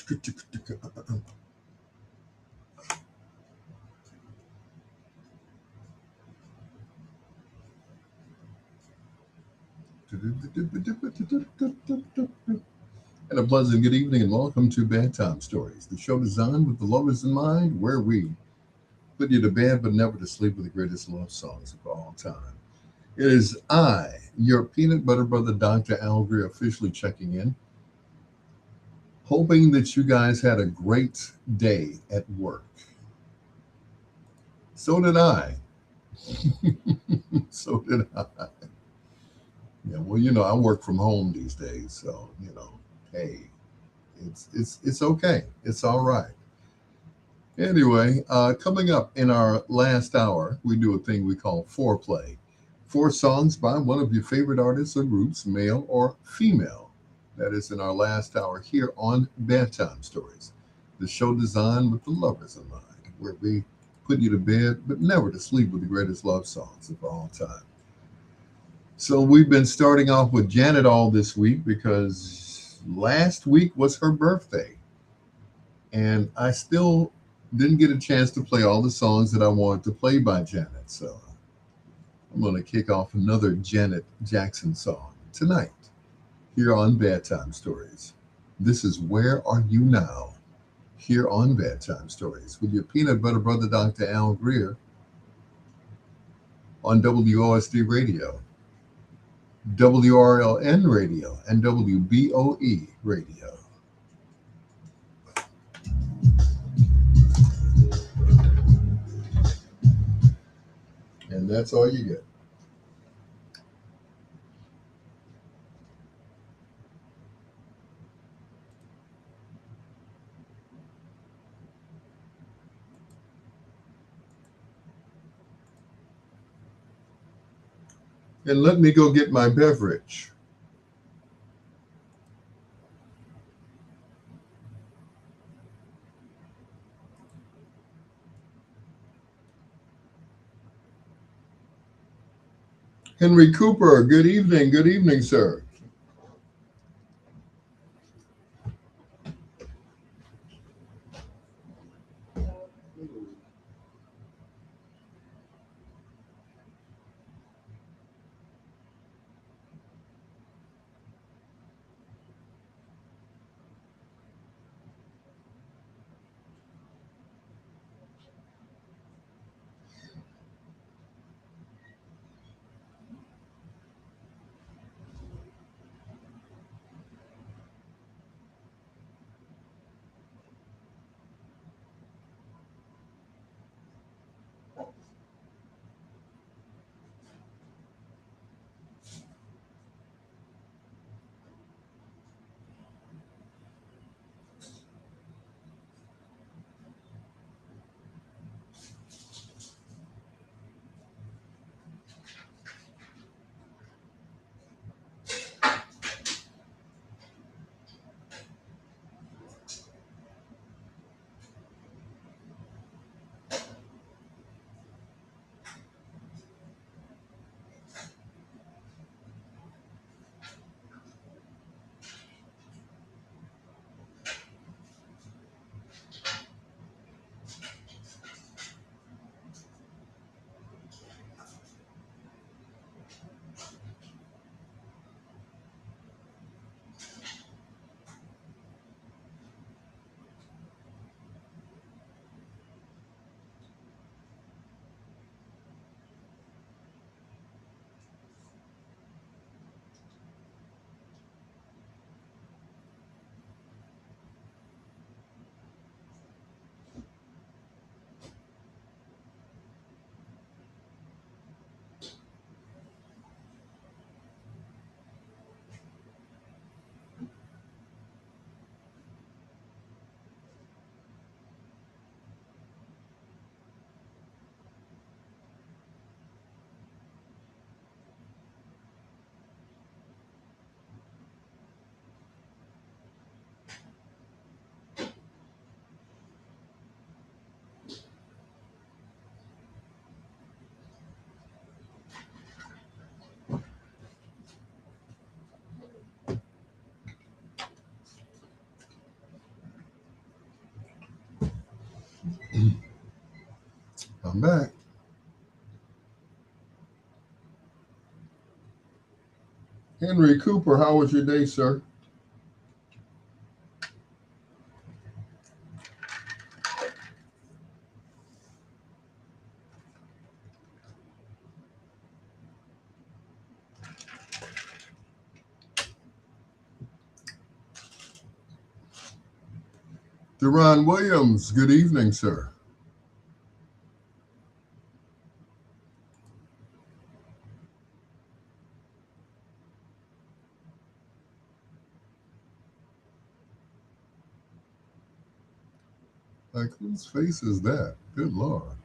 And a pleasant good evening and welcome to Bedtime Stories, the show designed with the lovers in mind, where we put you to bed but never to sleep with the greatest love songs of all time. It is I, your peanut butter brother, Dr. Al Greer, officially checking in, hoping that you guys had a great day at work. So did I. So did I. Yeah, well, I work from home these days, so hey, it's okay. It's all right. Anyway, coming up in our last hour, we do a thing we call foreplay. Four songs by one of your favorite artists or groups, male or female. That is in our last hour here on Bedtime Stories, the show designed with the lovers in mind, where we put you to bed but never to sleep with the greatest love songs of all time. So we've been starting off with Janet all this week because last week was her birthday. And I still didn't get a chance to play all the songs that I wanted to play by Janet. So I'm going to kick off another Janet Jackson song tonight here on Bedtime Stories. This is Where Are You Now? Here on Bedtime Stories with your peanut butter brother, Dr. Al Greer, on WOSD Radio, WRLN Radio, and WBOE Radio. And that's all you get. And let me go get my beverage. Henry Cooper, good evening. Good evening, sir. I'm back. Henry Cooper, how was your day, sir? Deron Williams, good evening, sir. Like, whose face is that? Good Lord.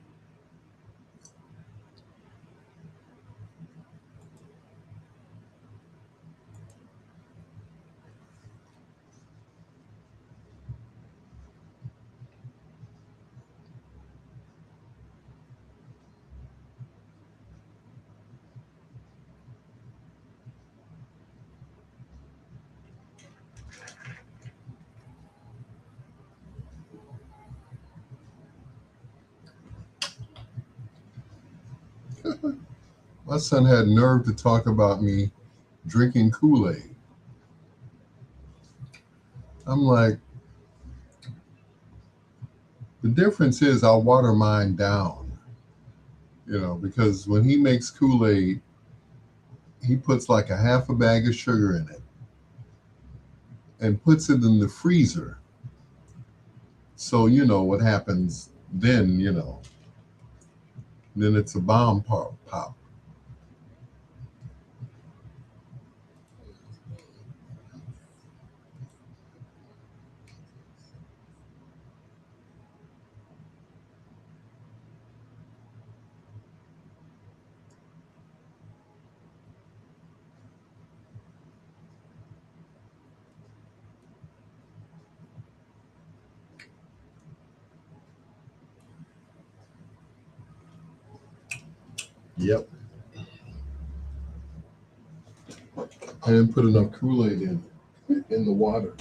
My son had nerve to talk about me drinking Kool-Aid. I'm like, the difference is I'll water mine down, because when he makes Kool-Aid, he puts like a half a bag of sugar in it and puts it in the freezer. So you know what happens then, then it's a bomb pop. Yep. I didn't put enough Kool-Aid in the water.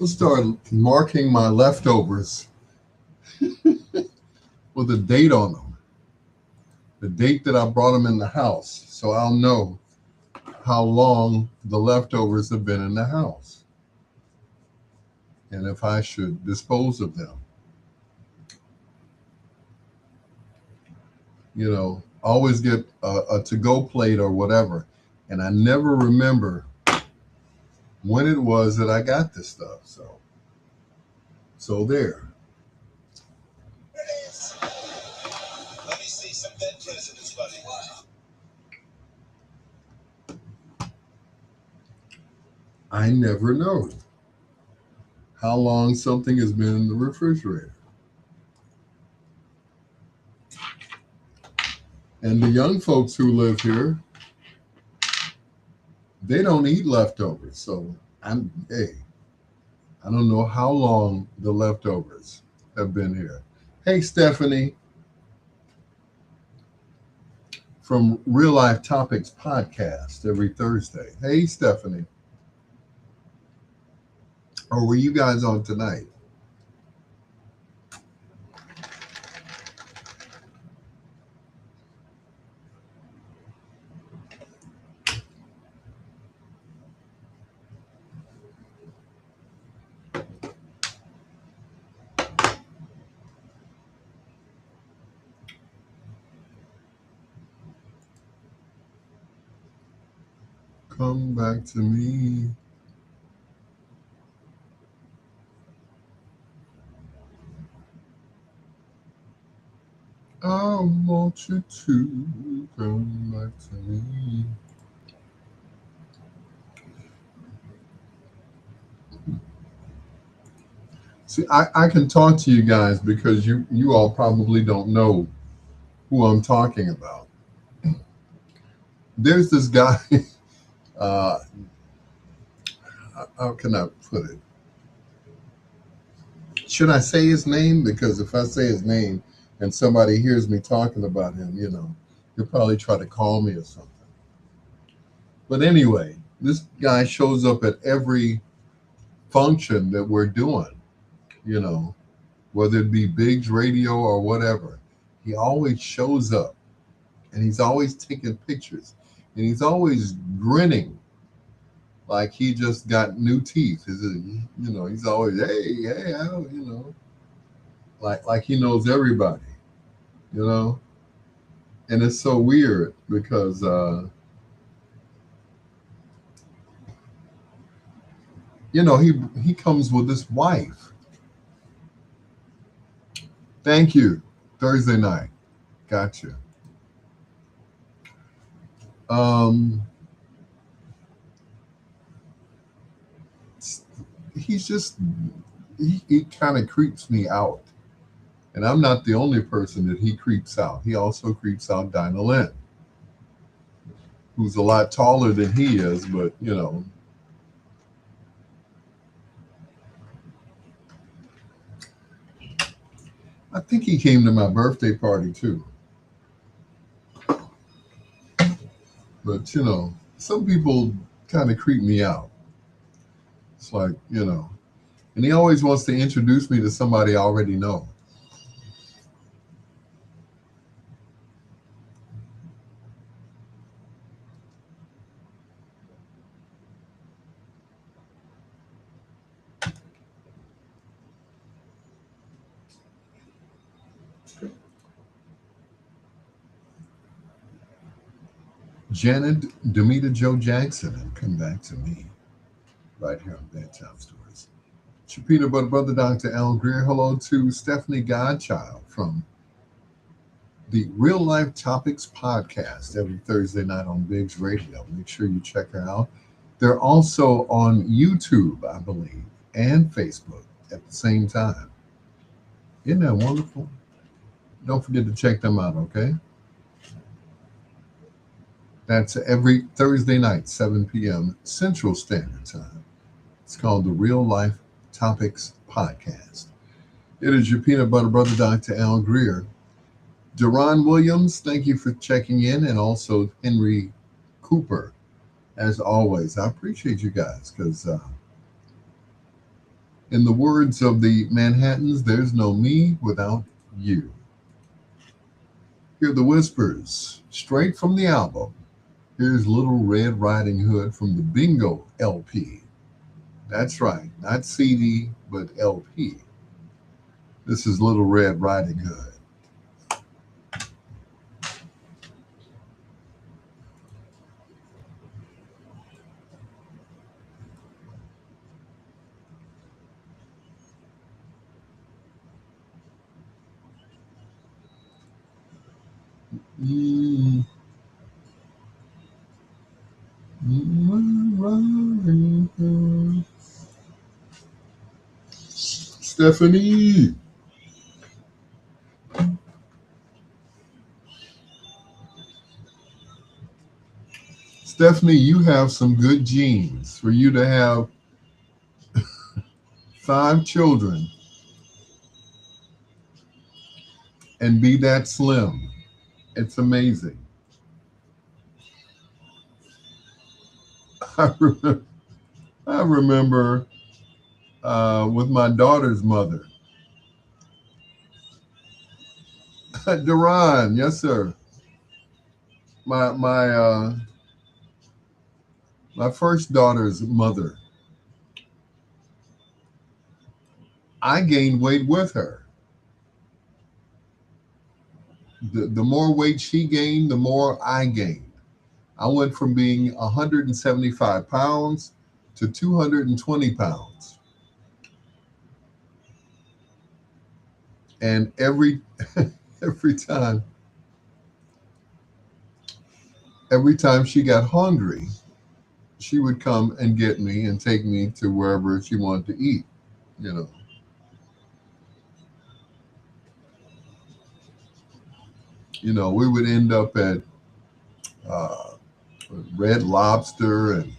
I'll start marking my leftovers with a date on them, the date that I brought them in the house, so I'll know how long the leftovers have been in the house and if I should dispose of them. Always get a to-go plate or whatever, and I never remember when it was that I got this stuff. So there. Let me see some dead presidents, buddy. I never know how long something has been in the refrigerator. And the young folks who live here, they don't eat leftovers. So I don't know how long the leftovers have been here. Hey, Stephanie from Real Life Topics podcast every Thursday. Hey, Stephanie. Or were you guys on tonight? Come back to me. I want you to come back to me. See, I can talk to you guys because you all probably don't know who I'm talking about. There's this guy. Uh, how can I put it? Should I say his name? Because if I say his name and somebody hears me talking about him, he'll probably try to call me or something. But anyway, this guy shows up at every function that we're doing, you know, whether it be Biggs Radio or whatever. He always shows up and he's always taking pictures and he's always grinning like he just got new teeth. He's always, hey, like he knows everybody, you know? And it's so weird because, he comes with his wife. Thank you. Thursday night. Gotcha. Um, he's just, he kind of creeps me out. And I'm not the only person that he creeps out. He also creeps out Dinah Lynn, who's a lot taller than he is, but, I think he came to my birthday party too. But, some people kind of creep me out. It's like, and he always wants to introduce me to somebody I already know. Janet Demita Joe Jackson, and come back to me right here on Bedtime Stories. It's your peanut butter brother, Dr. Al Greer. Hello to Stephanie Godchild from the Real Life Topics podcast every Thursday night on Biggs Radio. Make sure you check her out. They're also on YouTube, I believe, and Facebook at the same time. Isn't that wonderful? Don't forget to check them out, okay? That's every Thursday night, 7 p.m. Central Standard Time. It's called the Real Life Topics Podcast. It is your peanut butter brother, Dr. Al Greer. Deron Williams, thank you for checking in, and also Henry Cooper, as always. I appreciate you guys because, in the words of the Manhattans, there's no me without you. Hear the whispers straight from the album. Here's Little Red Riding Hood from the Bingo LP. That's right, not CD, but LP. This is Little Red Riding Hood. Mm, riding hood. Stephanie. Stephanie, you have some good genes for you to have 5 children and be that slim. It's amazing. I remember, I remember with my daughter's mother, Duran. Yes, sir. My first daughter's mother. I gained weight with her. The more weight she gained, the more I gained. I went from being 175 pounds to 220 pounds. And every time, every time she got hungry, she would come and get me and take me to wherever she wanted to eat. You know, we would end up at uh, Red Lobster and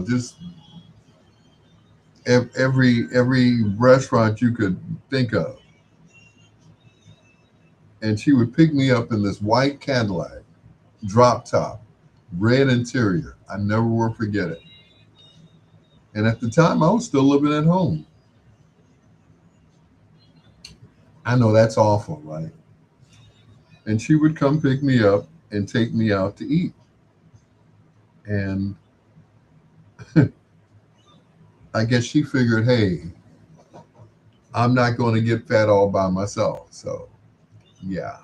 just every restaurant you could think of. And she would pick me up in this white Cadillac, drop top, red interior. I never will forget it. And at the time, I was still living at home. I know that's awful, right? And she would come pick me up and take me out to eat. And I guess she figured, hey, I'm not going to get fat all by myself. So, yeah.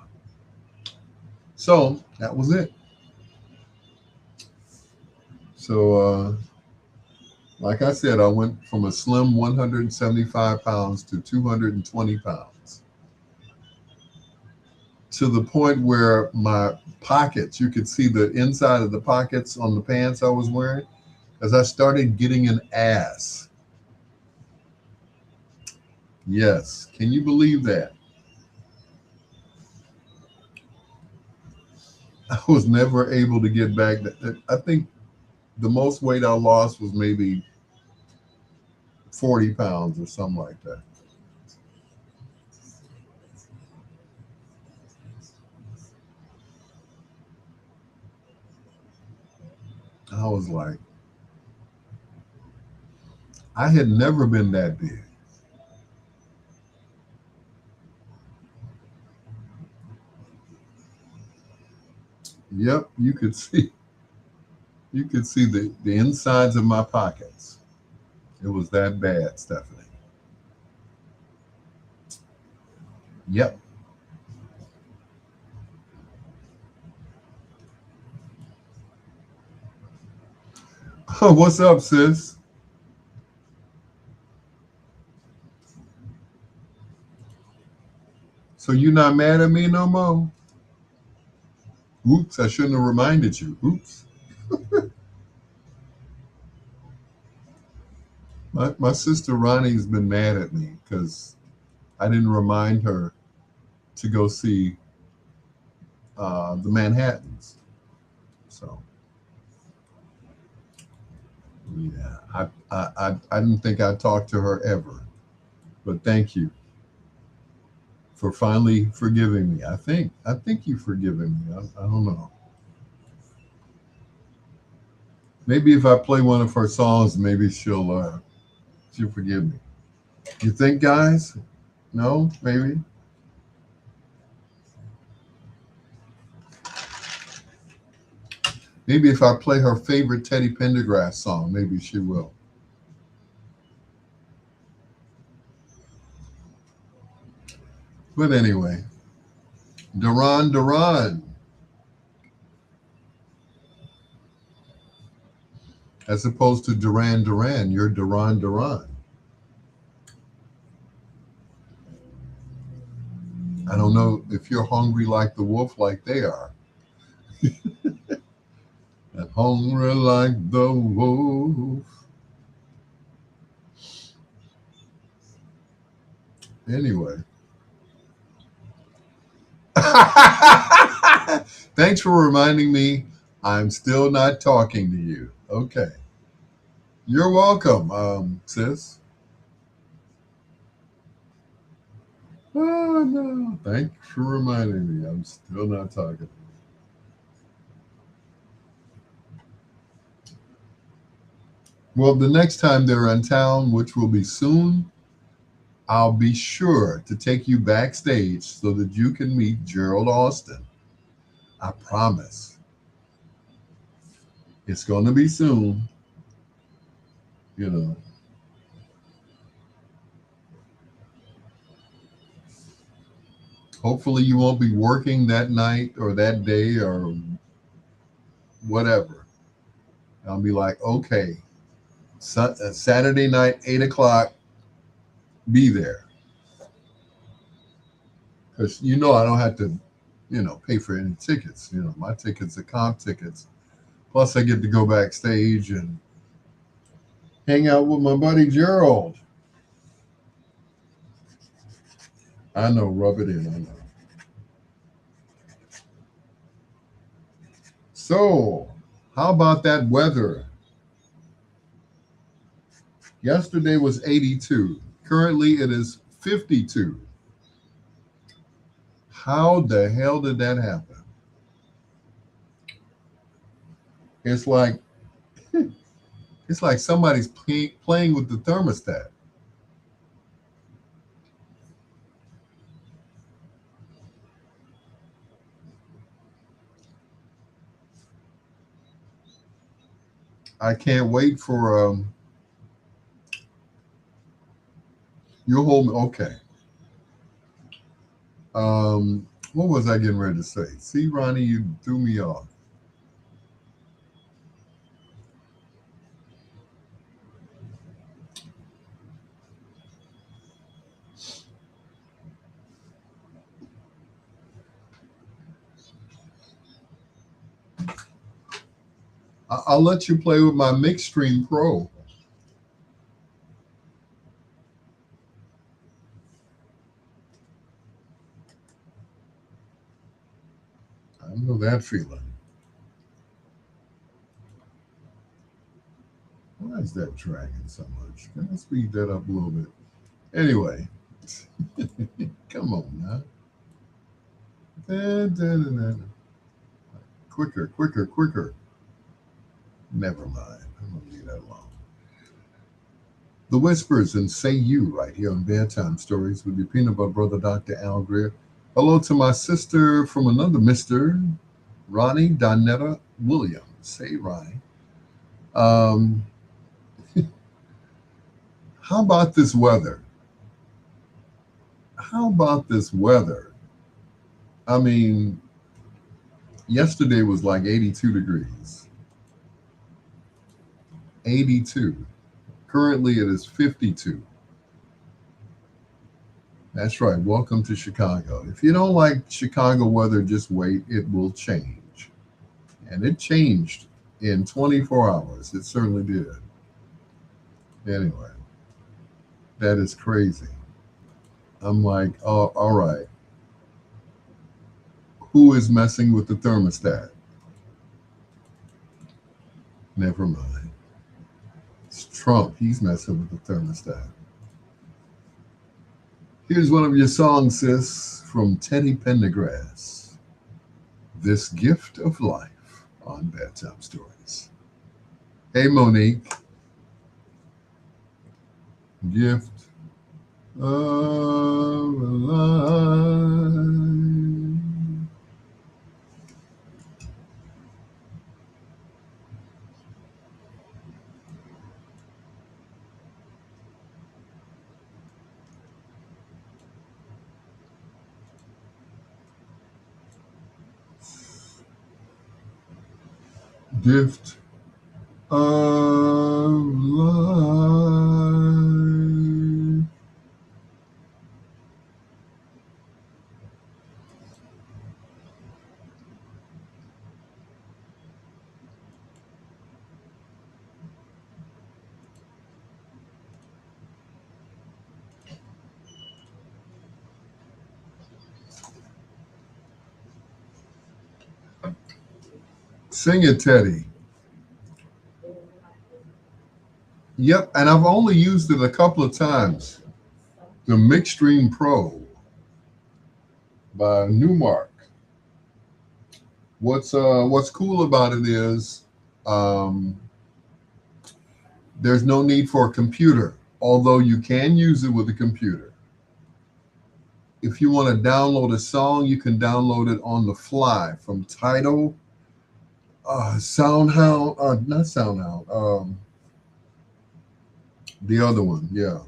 So that was it. So, like I said, I went from a slim 175 pounds to 220 pounds to the point where my pockets, you could see the inside of the pockets on the pants I was wearing, as I started getting an ass. Yes. Can you believe that? I was never able to get back. I think the most weight I lost was maybe 40 pounds or something like that. I was like, I had never been that big. Yep, you could see the insides of my pockets. It was that bad, Stephanie. Yep. What's up, sis? So you not mad at me no more? Oops, I shouldn't have reminded you. Oops. My sister Ronnie's been mad at me because I didn't remind her to go see the Manhattans. So yeah, I didn't think I'd talk to her ever, but thank you for finally forgiving me. I think you've forgiven me. I don't know. Maybe if I play one of her songs, maybe she'll forgive me. You think, guys? No, maybe. Maybe if I play her favorite Teddy Pendergrass song, maybe she will. But anyway, Duran Duran, as opposed to Duran Duran, you're Duran Duran. I don't know if you're hungry like the wolf, like they are. And hungry like the wolf. Anyway. Thanks for reminding me I'm still not talking to you. Okay. You're welcome, sis. Oh, no. Thanks for reminding me I'm still not talking. Well, the next time they're in town, which will be soon, I'll be sure to take you backstage so that you can meet Gerald Austin. I promise. It's going to be soon, you know. Hopefully, you won't be working that night or that day or whatever. I'll be like, okay, Saturday night, 8 o'clock, be there. because I don't have to, pay for any tickets. My tickets are comp tickets. Plus, I get to go backstage and hang out with my buddy Gerald. I know, rub it in. I know. So, how about that weather? Yesterday was 82. Currently, it is 52. How the hell did that happen? It's like it's like somebody's playing with the thermostat. I can't wait for your home. Okay. What was I getting ready to say? See, Ronnie, you threw me off. I'll let you play with my Mixstream Pro. I know that feeling. Why is that dragging so much? Can I speed that up a little bit? Anyway, come on now. Da, da, da, da. Quicker, quicker, quicker. Never mind. I'm going to leave that alone. The Whispers and Say You right here on Bedtime Stories with your peanut butter brother, Dr. Al Greer. Hello to my sister from another Mr. Ronnie Donetta Williams. Say, Ronnie. Um, how about this weather? How about this weather? I mean, yesterday was like 82 degrees. 82. Currently, it is 52. That's right. Welcome to Chicago. If you don't like Chicago weather, just wait. It will change. And it changed in 24 hours. It certainly did. Anyway, that is crazy. I'm like, oh, all right. Who is messing with the thermostat? Never mind. It's Trump. He's messing with the thermostat. Here's one of your songs, sis, from Teddy Pendergrass. This Gift of Life on Bedtime Stories. Hey, Monique. Gift of life. Gift of life. Sing it, Teddy. Yep, and I've only used it a couple of times. The Mixstream Pro by Newmark. What's cool about it is um, there's no need for a computer, although you can use it with a computer. If you want to download a song, you can download it on the fly from Tidal, SoundHound, not SoundHound, the other one, yeah.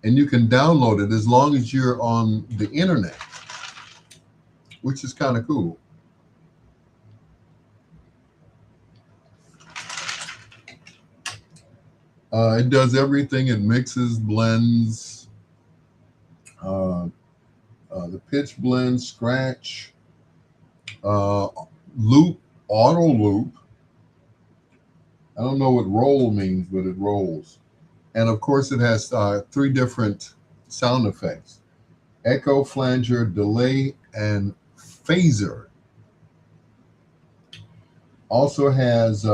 And you can download it as long as you're on the internet, which is kind of cool. It does everything. It mixes, blends, uh, The pitch blend, scratch, uh, loop, auto loop. I don't know what roll means, but it rolls. And of course, it has three different sound effects: echo, flanger, delay, and phaser. Also has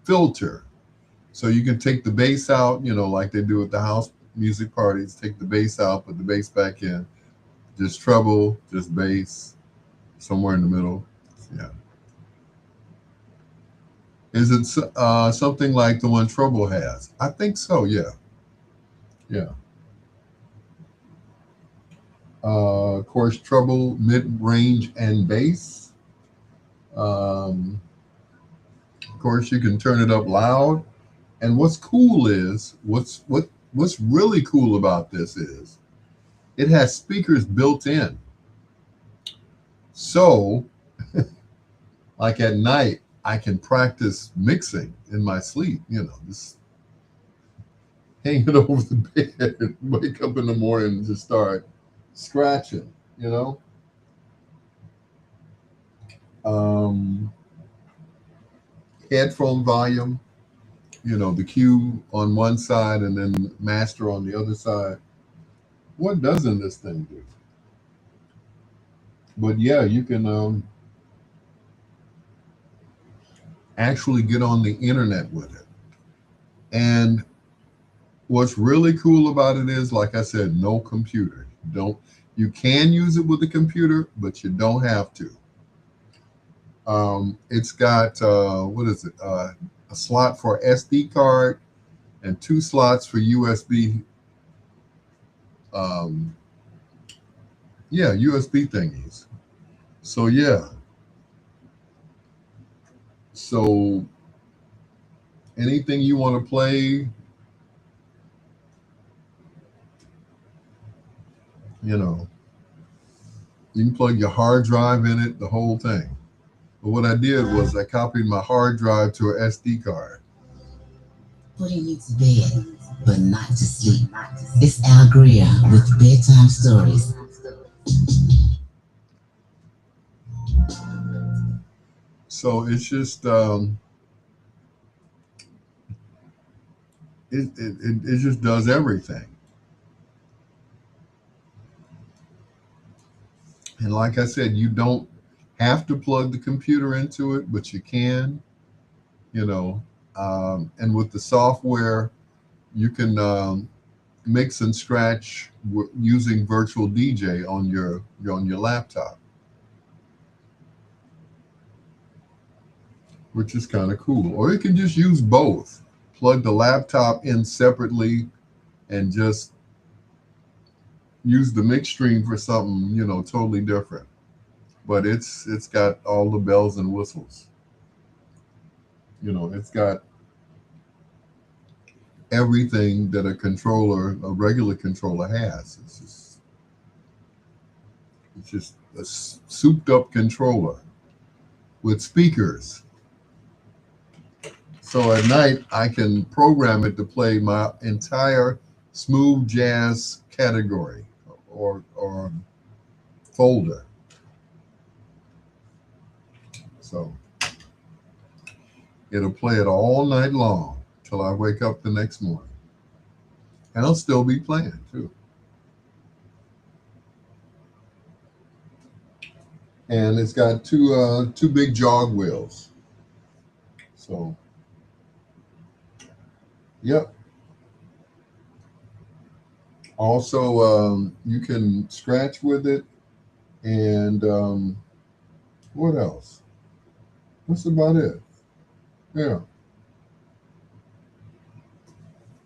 filter, so you can take the bass out, like they do at the house music parties. Take the bass out, put the bass back in. Just treble, just bass, somewhere in the middle. Yeah. Is it something like the one treble has? I think so. Yeah. Yeah. Of course, treble, mid range, and bass. Um, of course, you can turn it up loud. And what's cool is what's really cool about this is it has speakers built in. So, like at night, I can practice mixing in my sleep. Just hang it over the bed, and wake up in the morning and just start scratching. You know, um, headphone volume. The cue on one side and then master on the other side. What doesn't this thing do? But yeah, you can actually get on the internet with it. And what's really cool about it is, like I said, no computer. Don't You can use it with a computer, but you don't have to. It's got what is it? A slot for SD card and two slots for USB. Um, yeah, USB thingies. So yeah, so anything you want to play, you know, you can plug your hard drive in it, the whole thing. But what I did was I copied my hard drive to an SD card. Putting you to bed, but not to sleep. It's Al Greer with Bedtime Stories. So it's just it just does everything. And like I said, you don't have to plug the computer into it, but you can, you know. And with the software, you can mix and scratch using Virtual DJ on your laptop, which is kind of cool. Or you can just use both. Plug the laptop in separately and just use the mix stream for something, totally different. But it's got all the bells and whistles. It's got everything that a regular controller has. It's just a souped up controller with speakers. So at night, I can program it to play my entire smooth jazz category or folder. So it'll play it all night long till I wake up the next morning. And I'll still be playing too. And it's got two big jog wheels. So yep. Also, you can scratch with it, and what else? That's about it. Yeah,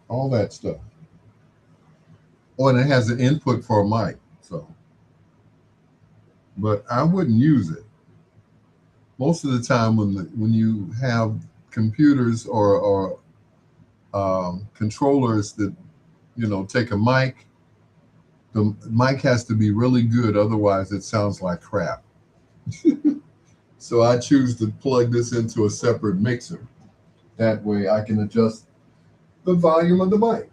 all that stuff. Oh, and it has an input for a mic. So, but I wouldn't use it. Most of the time, when you have computers or controllers that take a mic, the mic has to be really good. Otherwise, it sounds like crap. So I choose to plug this into a separate mixer. That way, I can adjust the volume of the mic.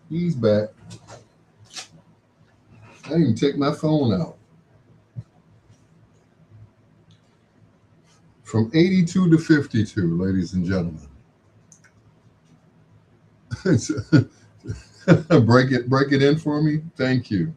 He's back. I didn't even take my phone out. From 82 to 52, ladies and gentlemen. Break it in for me. Thank you.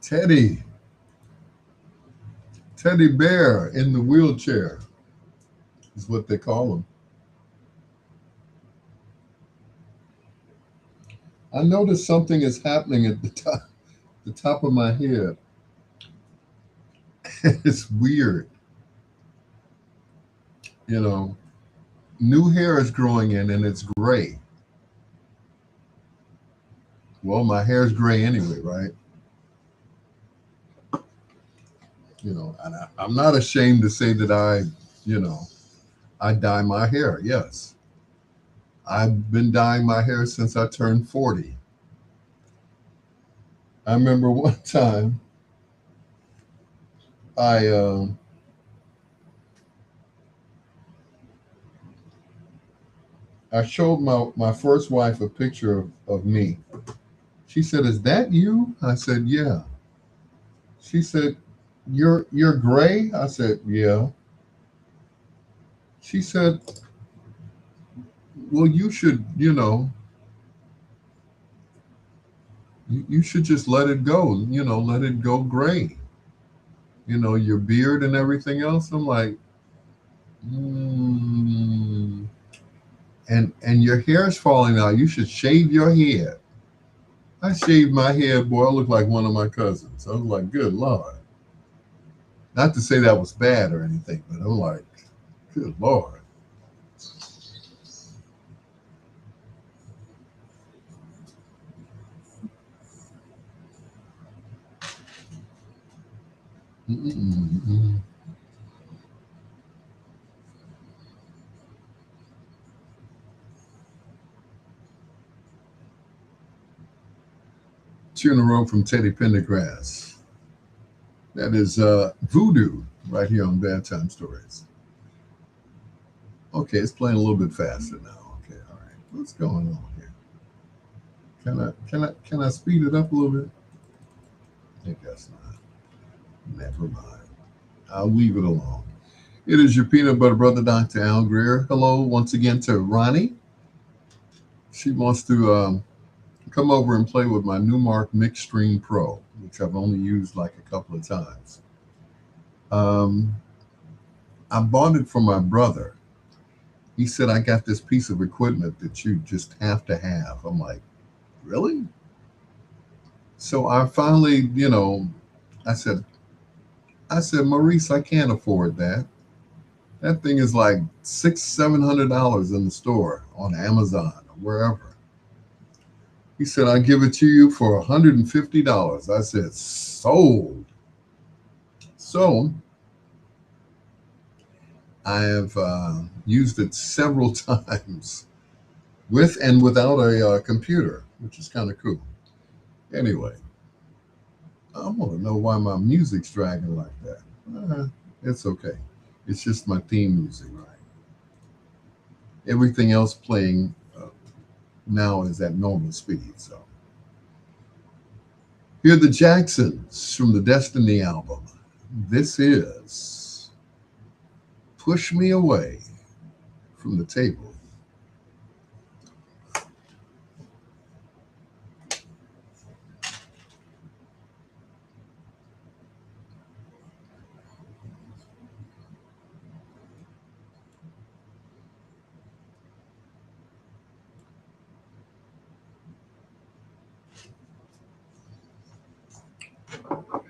Teddy, Teddy Bear in the wheelchair is what they call him. I noticed something is happening at the top of my head. It's weird. You know, new hair is growing in and it's gray. Well, my hair is gray anyway, right? And I'm not ashamed to say that you know, I dye my hair. Yes, I've been dyeing my hair since I turned 40. I remember one time I I showed my first wife a picture of me. She said, "Is that you?" I said, "Yeah." She said, "You're gray?" I said, "Yeah." She said, "Well, you should, you should just let it go, let it go gray. Your beard and everything else." I'm like, mm, and your hair is falling out. You should shave your head. I shaved my head, boy. I looked like one of my cousins. I was like, good Lord. Not to say that was bad or anything, but I'm like, good Lord. Mm-mm-mm. Two in a row from Teddy Pendergrass. That is Voodoo right here on Bedtime Stories. Okay, it's playing a little bit faster now. Okay, all right. What's going on here? Can I speed it up a little bit? I guess not. Never mind. I'll leave it alone. It is your peanut butter brother, Dr. Al Greer. Hello once again to Ronnie. She wants to come over and play with my Newmark Mixstream Pro, which I've only used like a couple of times. Um, I bought it for my brother. He said, I got this piece of equipment that you just have to have. I'm like, really? So I finally, I said, Maurice, I can't afford that. That thing is like $700 in the store on Amazon or wherever. He said, I'll give it to you for $150. I said, sold. So I have used it several times with and without a computer, which is kind of cool. Anyway, I want to know why my music's dragging like that. It's okay. It's just my theme music, right? Everything else playing now is at normal speed. So here are the Jacksons from the Destiny album. This is Push Me Away from the Table.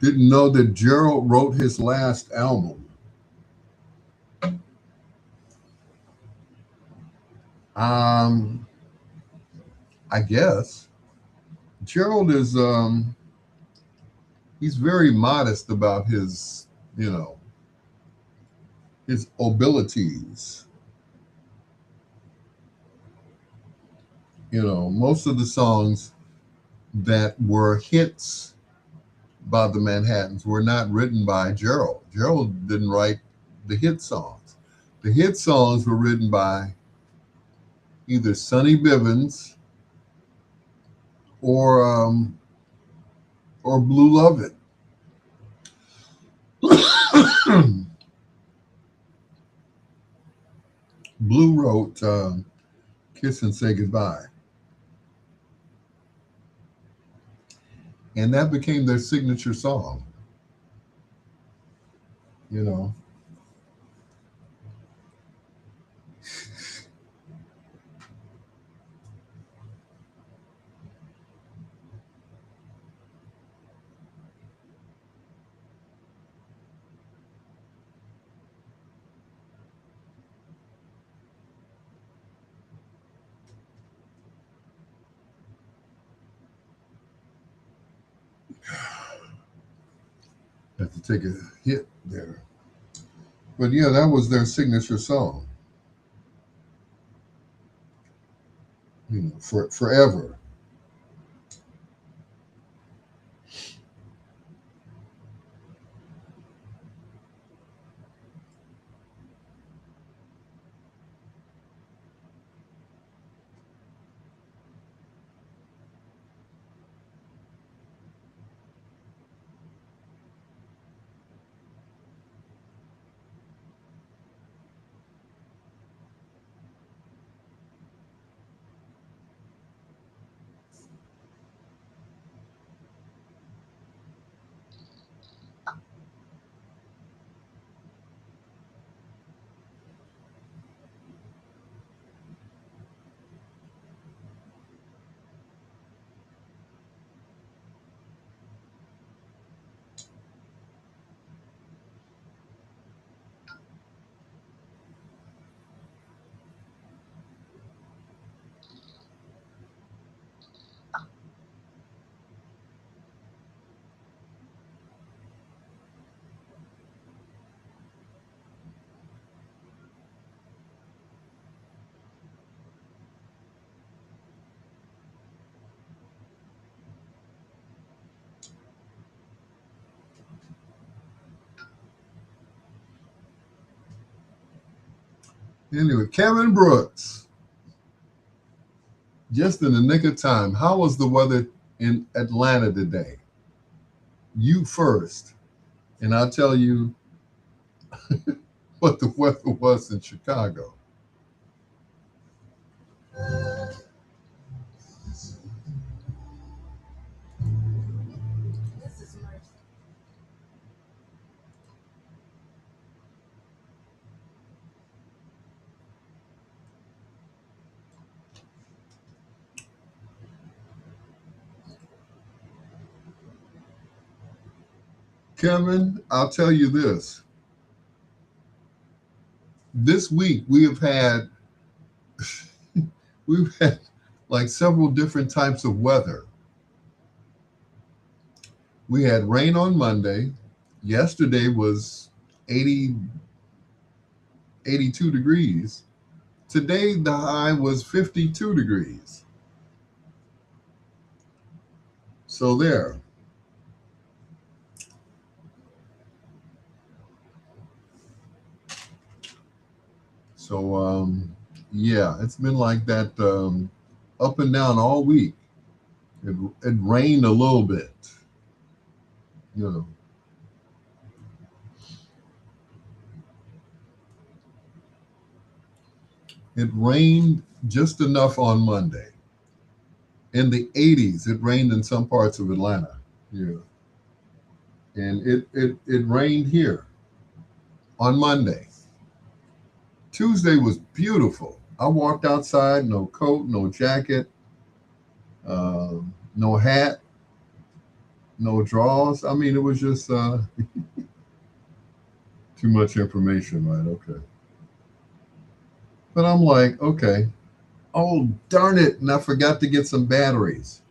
Didn't know that Gerald wrote his last album. Um, I guess Gerald is he's very modest about his, you know, his abilities. You know, most of the songs that were hits by the Manhattans were not written by Gerald. Gerald didn't write the hit songs. The hit songs were written by either Sonny Bivens or um, or Blue Lovett. Blue wrote "Kiss and Say Goodbye," and that became their signature song. You know, had to take a hit there, but yeah, that was their signature song. You know, for forever. Anyway, Kevin Brooks, just in the nick of time. How was the weather in Atlanta today? You first, and I'll tell you what the weather was in Chicago. Kevin, I'll tell you this. This week we've had like several different types of weather. We had rain on Monday. Yesterday was 80, 82 degrees. Today the high was 52 degrees. So there. So yeah, it's been like that up and down all week. It rained a little bit, you know. It rained just enough on Monday. In the 80s, it rained in some parts of Atlanta. Yeah. And it rained here on Monday. Tuesday was beautiful. I walked outside, no coat, no jacket, no hat, no draws. I mean, it was just too much information, right? Okay. But I'm like, okay. Oh, darn it. And I forgot to get some batteries.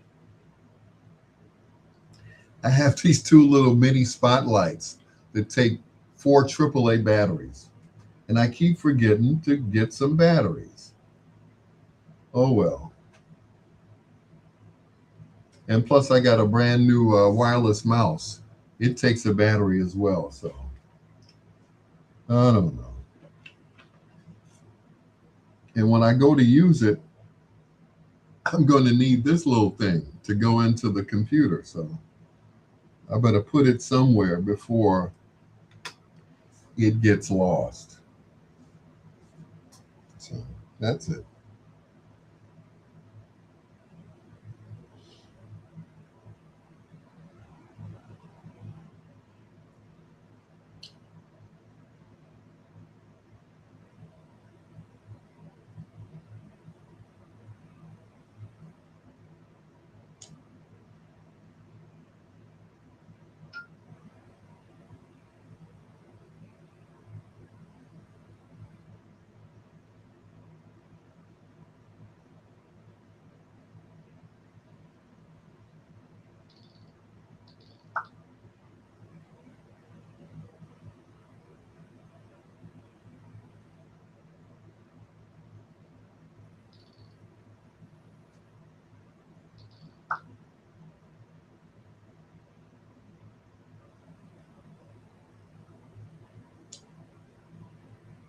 I have these two little mini spotlights that take four AAA batteries. And I keep forgetting to get some batteries. Oh, well. And plus, I got a brand new wireless mouse. It takes a battery as well. So I don't know. And when I go to use it, I'm going to need this little thing to go into the computer. So I better put it somewhere before it gets lost. So that's it.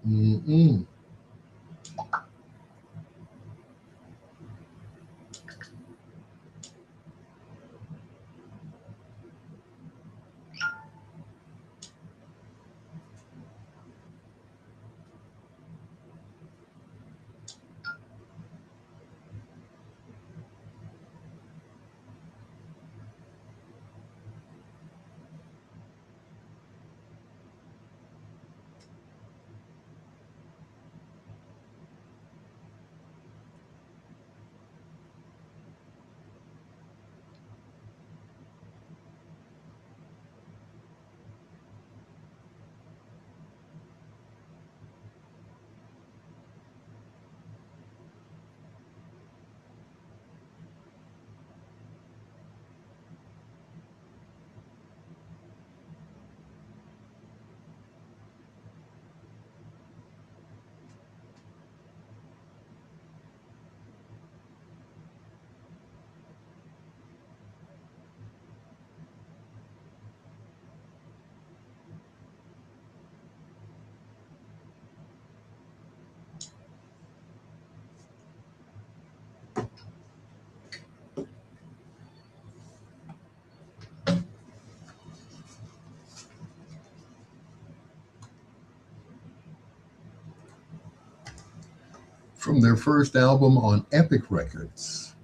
Mm-mm. From their first album on Epic Records,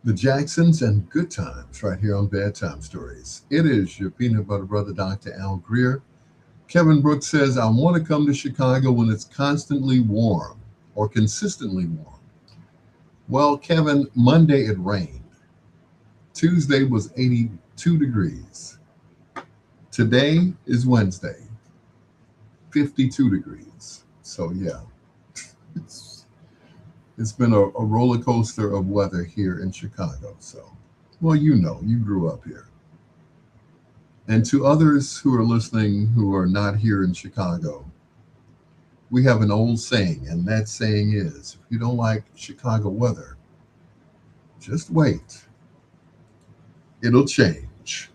The Jacksons and Good Times, right here on Bedtime Stories. It is your peanut butter brother, Dr. Al Greer. Kevin Brooks says, I want to come to Chicago when it's constantly warm or consistently warm. Well, Kevin, Monday it rained. Tuesday was 82 degrees. Today is Wednesday, 52 degrees. So, yeah, it's, it's been a roller coaster of weather here in Chicago. So, well, you know, you grew up here. And to others who are listening who are not here in Chicago, we have an old saying, and that saying is if you don't like Chicago weather, just wait, it'll change.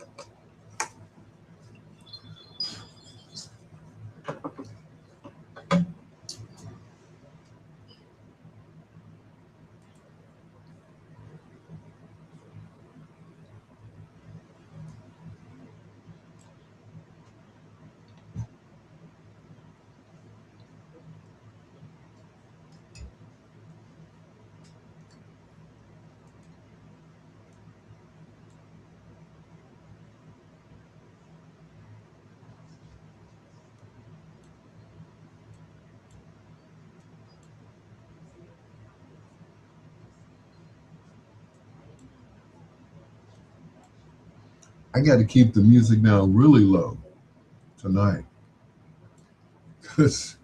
I got to keep the music down really low tonight because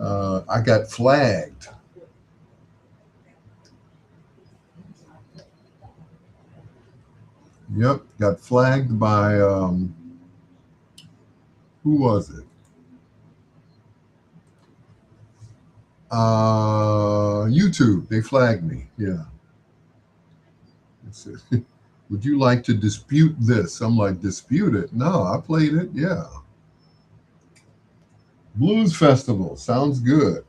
I got flagged. Yep, got flagged by who was it? YouTube. They flagged me. Yeah. It said, would you like to dispute this? I'm like, dispute it? No, I played it. Yeah. Blues Festival. Sounds good.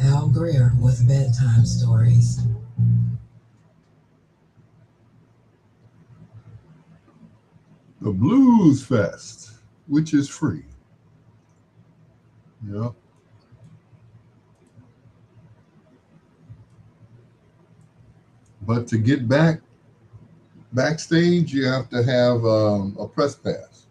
Al Greer with bedtime stories. The Blues Fest, which is free. Yeah. But to get backstage, you have to have a press pass.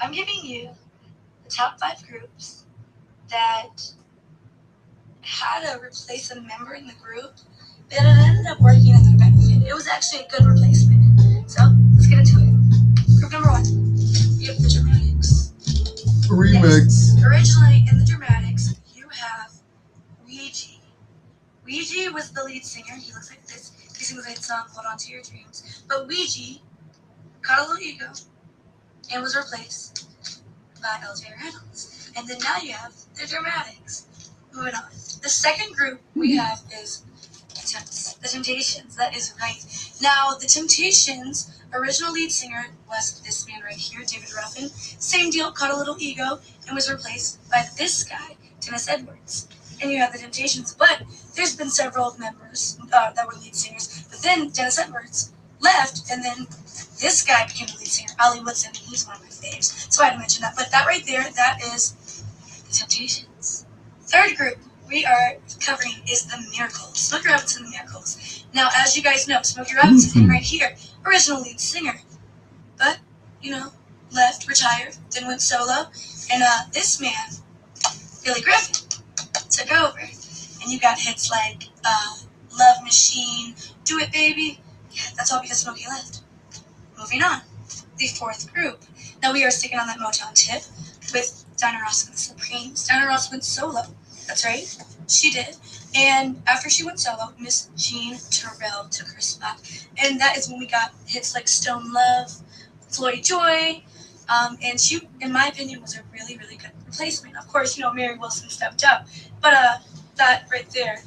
I'm giving you the top 5 groups that had to replace a member in the group, but it ended up working in their benefit. It was actually a good replacement. So let's get into it. Group number 1, we have the Dramatics. Remix. Originally in the Dramatics, you have Ouija. Ouija was the lead singer. He looks like this. He sings the hit song "Hold On to Your Dreams." But Ouija caught a little ego and was replaced by LJ Reynolds. And then now you have the Dramatics. Moving on. The second group we have is the Temptations. That is right. Now, the Temptations' original lead singer was this man right here, David Ruffin. Same deal, caught a little ego and was replaced by this guy, Dennis Edwards. And you have the Temptations. But there's been several members that were lead singers. But then Dennis Edwards left, and then this guy became the lead singer, Ali Woodson, and he's one of my faves. So I had to mention that. But that right there, that is the Temptations. Third group we are covering is the Miracles. Smokey Robinson and the Miracles. Now, as you guys know, Smokey Robinson, right here, original lead singer. But, left, retired, then went solo. And this man, Billy Griffin, took over. And you got hits like Love Machine, Do It Baby. Yeah, that's all because Smokey left. Moving on. The fourth group. Now we are sticking on that Motown tip with Dinah Ross and the Supremes. Dinah Ross went solo. That's right. She did. And after she went solo, Miss Jean Terrell took her spot. And that is when we got hits like Stone Love, Floyd Joy. And she, in my opinion, was a really, really good replacement. Of course, Mary Wilson stepped up. But that right there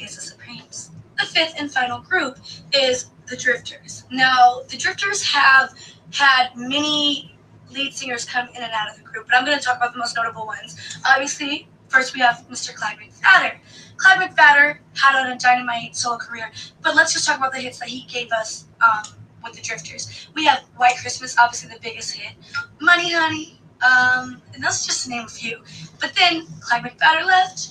is the Supremes. The fifth and final group is the Drifters. Now, the Drifters have had many lead singers come in and out of the group, but I'm going to talk about the most notable ones. Obviously, first we have Mr. Clyde McPhatter. Clyde McPhatter had a dynamite solo career, but let's just talk about the hits that he gave us with the Drifters. We have White Christmas, obviously the biggest hit, Money Honey, and that's just to name a few. But then Clyde McPhatter left,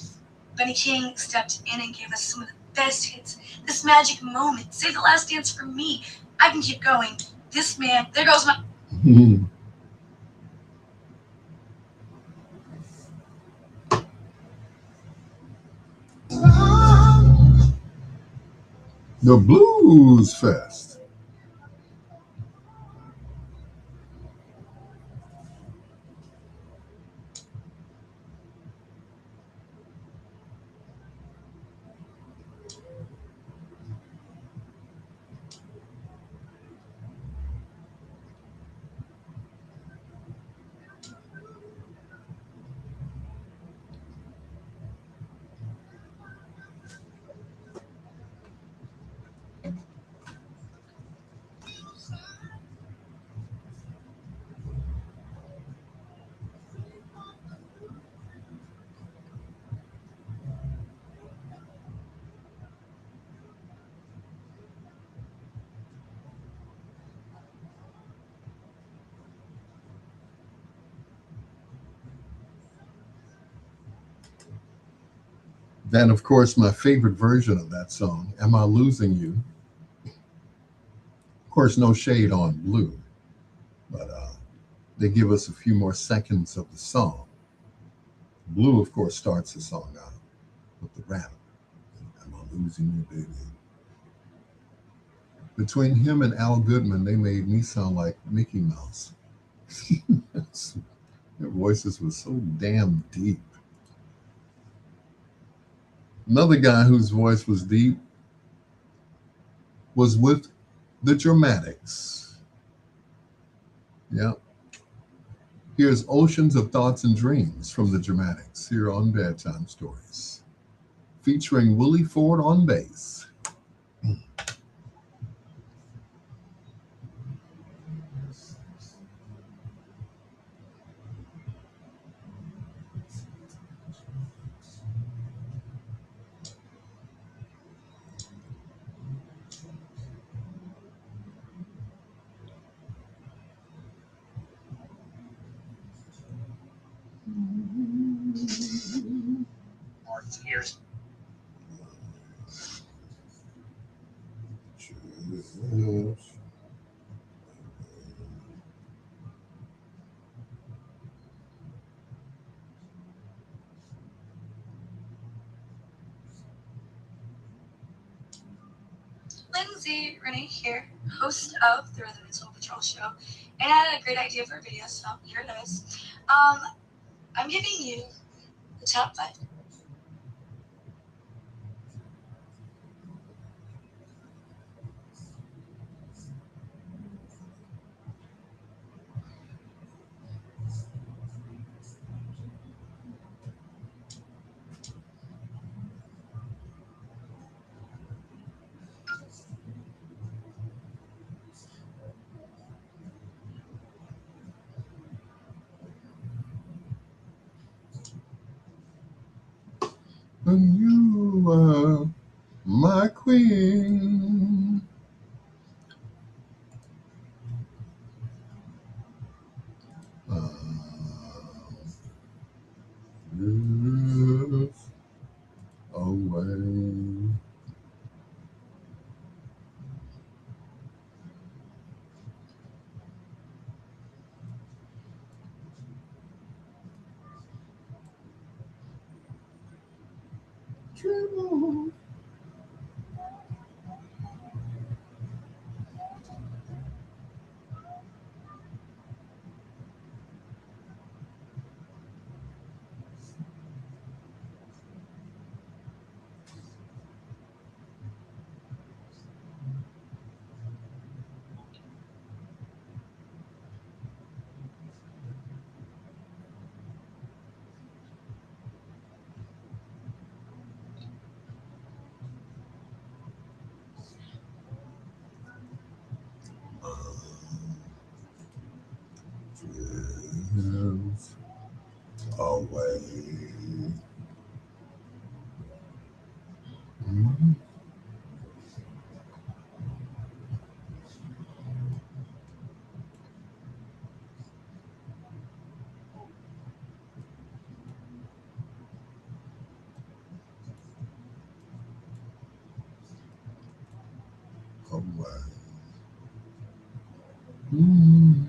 Benny King stepped in and gave us some of the best hits. This magic moment, Save the Last Dance for Me. I can keep going. This man, there goes my. The Blues Fest. Then, of course, my favorite version of that song, Am I Losing You? Of course, no shade on Blue, but they give us a few more seconds of the song. Blue, of course, starts the song out with the rap. Am I losing you, baby? Between him and Al Goodman, they made me sound like Mickey Mouse. Their voices were so damn deep. Another guy whose voice was deep was with the Dramatics. Yeah. Here's Oceans of Thoughts and Dreams from the Dramatics here on Bedtime Stories, featuring Willie Ford on bass. Lindsay Renee here, host of the Rhythm and Soul Patrol show, and I had a great idea for a video, so here it is. I'm giving you the top 5. And you are my queen. Uh, Drift away. Tremble. Drift away. Mhm. Away. Mhm.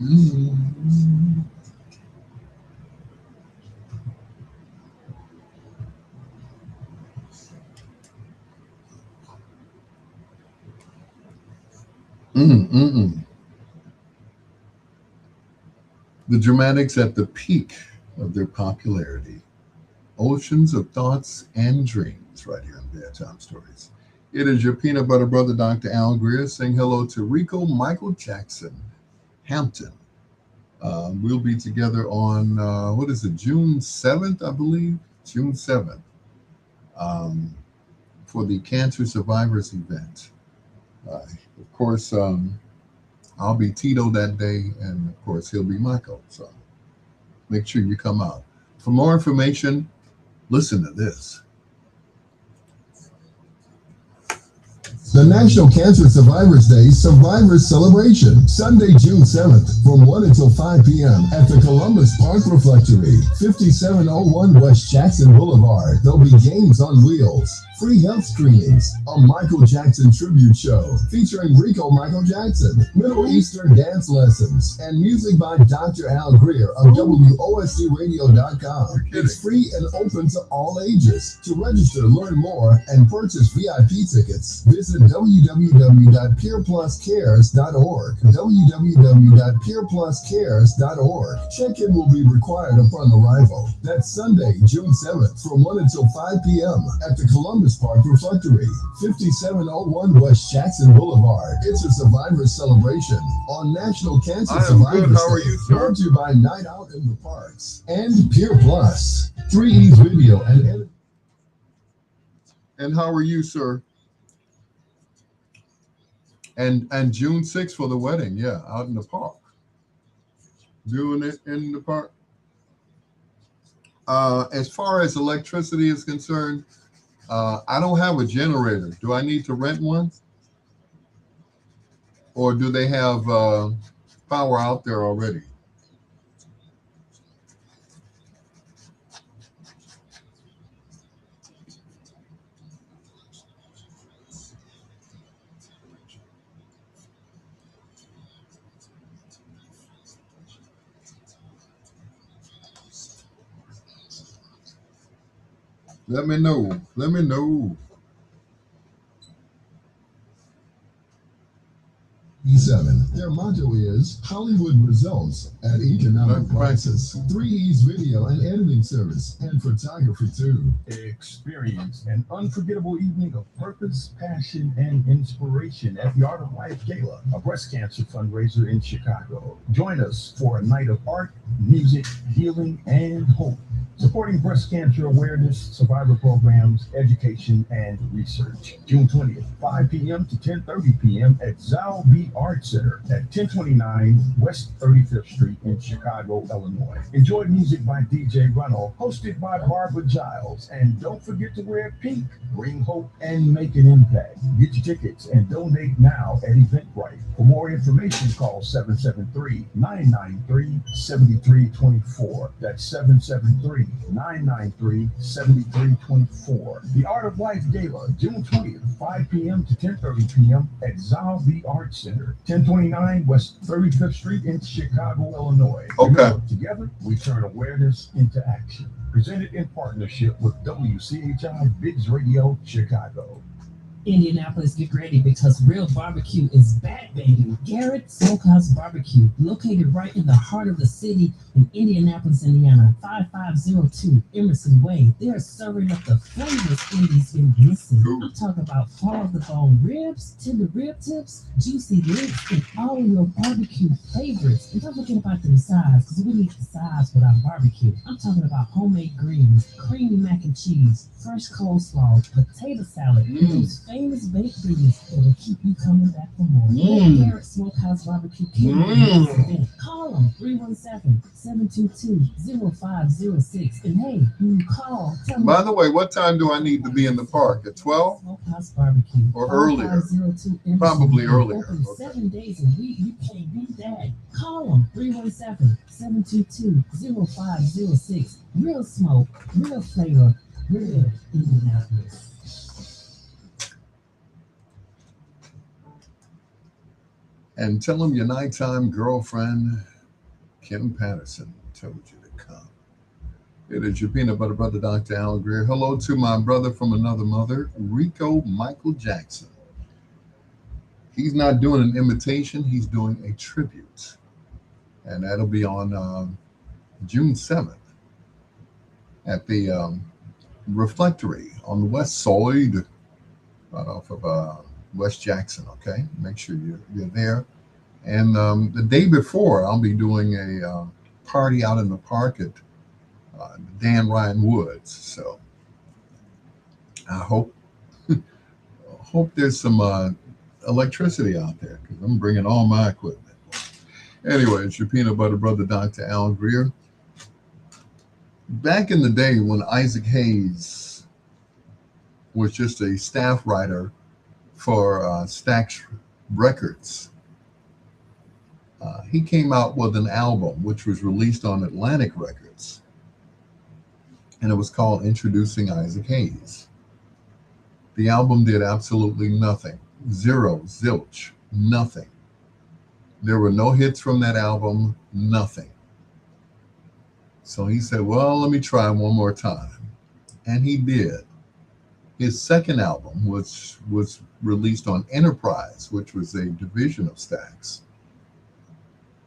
Mhm. Mm-mm-mm. The Dramatics at the peak of their popularity. Oceans of thoughts and dreams right here in Bedtime Stories. It is your peanut butter brother, Dr. Al Greer, saying hello to Rico Michael Jackson Hampton. We'll be together on, what is it, June 7th, I believe? June 7th, um, for the Cancer Survivors event. Of course, I'll be Tito that day, and of course, he'll be Michael. So make sure you come out. For more information, listen to this. The National Cancer Survivors Day Survivors Celebration, Sunday, June 7th, from 1 until 5 p.m. at the Columbus Park Reflectory, 5701 West Jackson Boulevard. There'll be games on wheels, free health screenings, a Michael Jackson tribute show featuring Rico Michael Jackson, Middle Eastern dance lessons, and music by Dr. Al Greer of WOSDRadio.com. It's free and open to all ages. To register, learn more, and purchase VIP tickets, visit www.peerpluscares.org. www.peerpluscares.org. Check-in will be required upon arrival. That's Sunday, June 7th, from 1 until 5 p.m. at the Columbus Park Reflectory, 5701 West Jackson Boulevard. It's a survivor celebration on National Cancer Survivors Day. How are you, sir? Brought to you by Night Out in the Parks and Peer Plus. 3E's Video and edit. And how are you, sir? And June 6th for the wedding, yeah, out in the park. doing it in the park. As far as electricity is concerned, I don't have a generator. Do I need to rent one, or do they have power out there already? Let me know. Let me know. E7. Their motto is Hollywood results at economic prices. 3E's video and editing service and photography too. Experience an unforgettable evening of purpose, passion, and inspiration at the Art of Life Gala, a breast cancer fundraiser in Chicago. Join us for a night of art, music, healing, and hope, supporting breast cancer awareness, survivor programs, education, and research. June 20th, 5 p.m. to 10:30 p.m. at Zal B. Art Center at 1029 West 35th Street in Chicago, Illinois. Enjoy music by DJ Runnell, hosted by Barbara Giles. And don't forget to wear pink, bring hope, and make an impact. Get your tickets and donate now at Eventbrite. For more information, call 773-993-7324. That's 773-993-7324. The Art of Life Gala, June 20th, 5 p.m. to 10:30 p.m. at Zal B. Art Center, 1029 West 35th Street in Chicago, Illinois. Okay. Together, we turn awareness into action. Presented in partnership with WCHI Bigs Radio Chicago. Indianapolis, get ready because real barbecue is back, baby. Garrett Smokehouse Barbecue, located right in the heart of the city in Indianapolis, Indiana, 5502 Emerson Way. They are serving up the flavors Indies been missing. I'm talking about fall of the bone ribs, tender rib tips, juicy lips, and all your barbecue favorites. And don't forget about them sides, because we need the sides with our barbecue. I'm talking about homemade greens, creamy mac and cheese, fresh coleslaw, potato salad, and those famous baked goodies that will keep you coming back for more. Garrett Smokehouse Barbecue. Call them 317-722-0506. And hey, when you call, tell me. By the way, what time do I need to be in the park? At 12? Smokehouse Barbecue. Or earlier? 5502 Probably earlier. Open Okay. 7 days a week. You can't beat that. Call them 317-722-0506. Real smoke, real flavor, real Indianapolis. And tell them your nighttime girlfriend, Kim Patterson, told you to come. It is your peanut butter brother, Dr. Al Greer. Hello to my brother from another mother, Rico Michael Jackson. He's not doing an imitation, he's doing a tribute. And that'll be on June 7th at the Reflectory on the West Side, right off of West Jackson, okay? Make sure you're there. And the day before, I'll be doing a party out in the park at Dan Ryan Woods. So I hope there's some electricity out there because I'm bringing all my equipment. Anyway, it's your peanut butter brother, Dr. Al Greer. Back in the day when Isaac Hayes was just a staff writer for Stax Records, he came out with an album which was released on Atlantic Records, and it was called Introducing Isaac Hayes. The album did absolutely nothing. Zero, zilch, nothing. There were no hits from that album, nothing. So he said, well, let me try one more time. And he did. His second album was released on Enterprise, which was a division of Stax,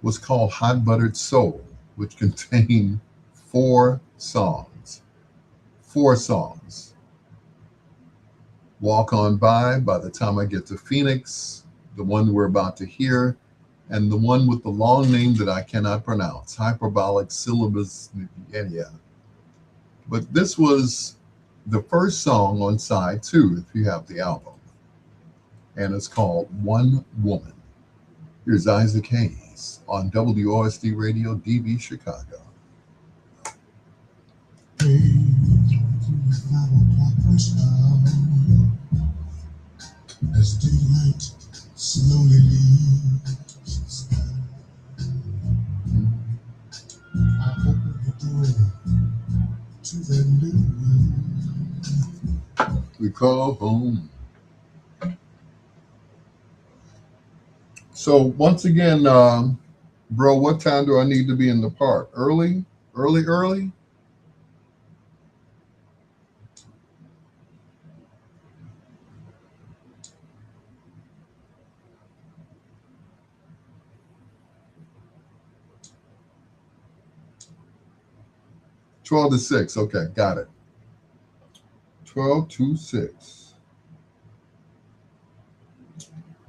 was called Hot Buttered Soul, which contained 4 songs. 4 songs. Walk On By the Time I Get to Phoenix, the one we're about to hear, and the one with the long name that I cannot pronounce, Hyperbolic Syllabus. Yeah. But this was the first song on side 2, if you have the album. And it's called One Woman. Here's Isaac Hayes. Days on WOSD Radio, DV Chicago. As daylight slowly leaves the sky, I open the door to that new world. We call home. So once again, bro, what time do I need to be in the park? Early, early, early. 12 to 6. Okay, got it. 12 to 6.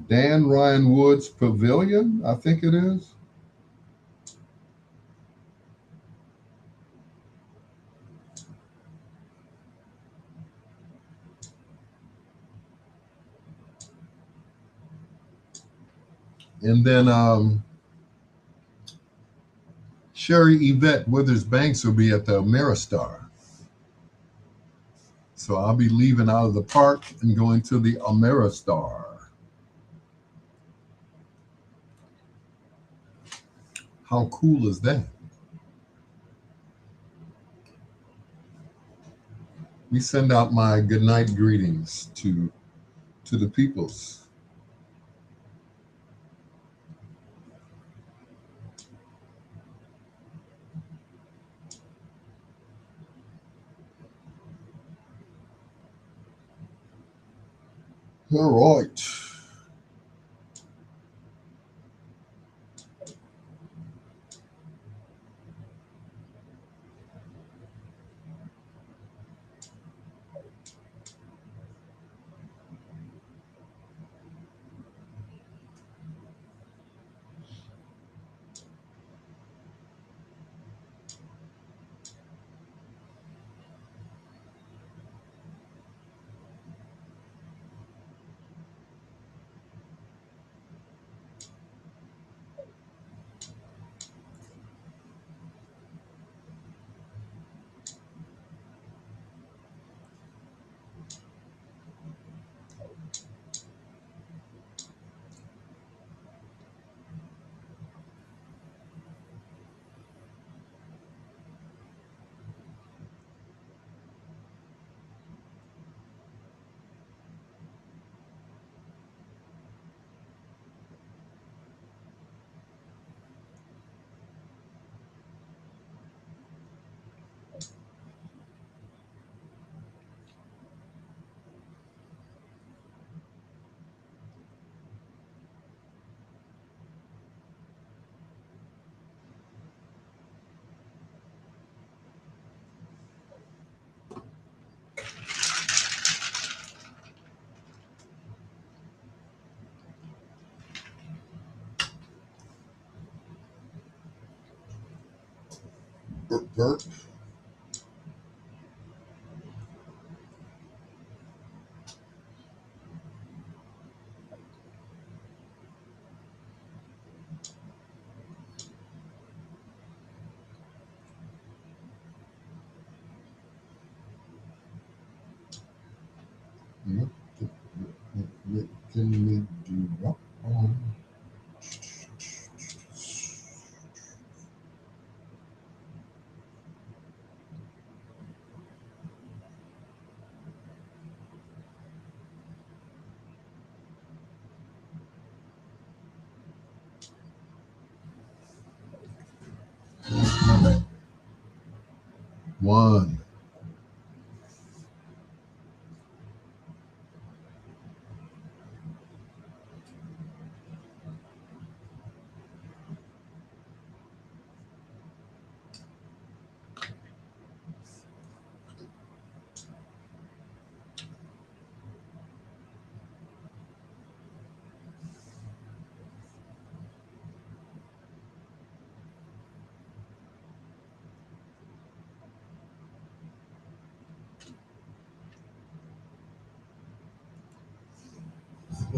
Dan Ryan Woods Pavilion, I think it is. And then Sherry Yvette Withers Banks will be at the Ameristar. So I'll be leaving out of the park and going to the Ameristar. How cool is that? We send out my goodnight greetings to the peoples. All right. Burp, burp. Can we do that? One.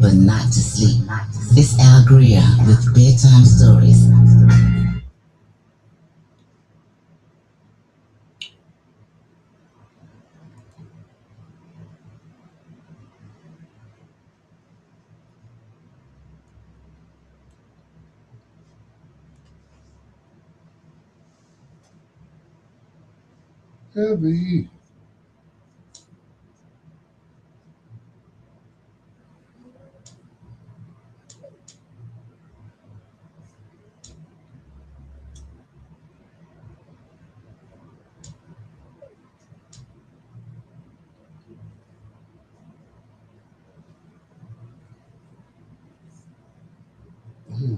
but not to sleep. It's Al Greer with Bedtime Stories. Heavy. Hmm.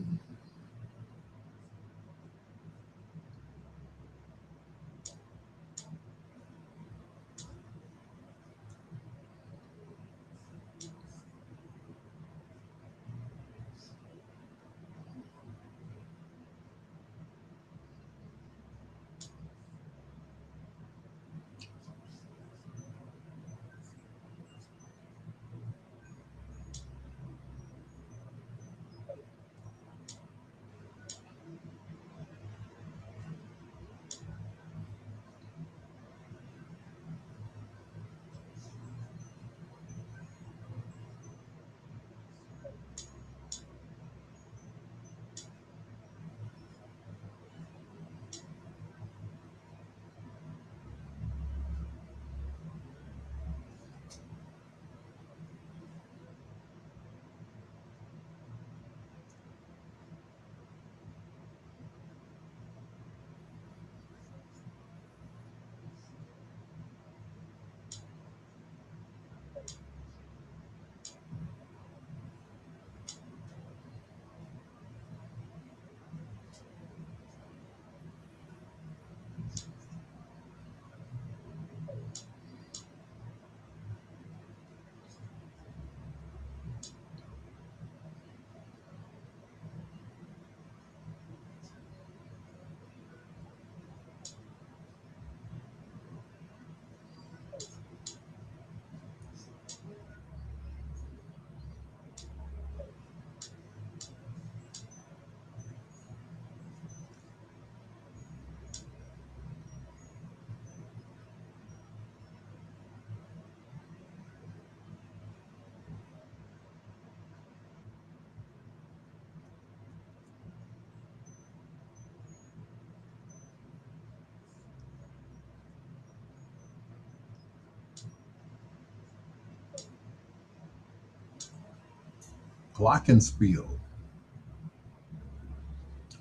Glockenspiel.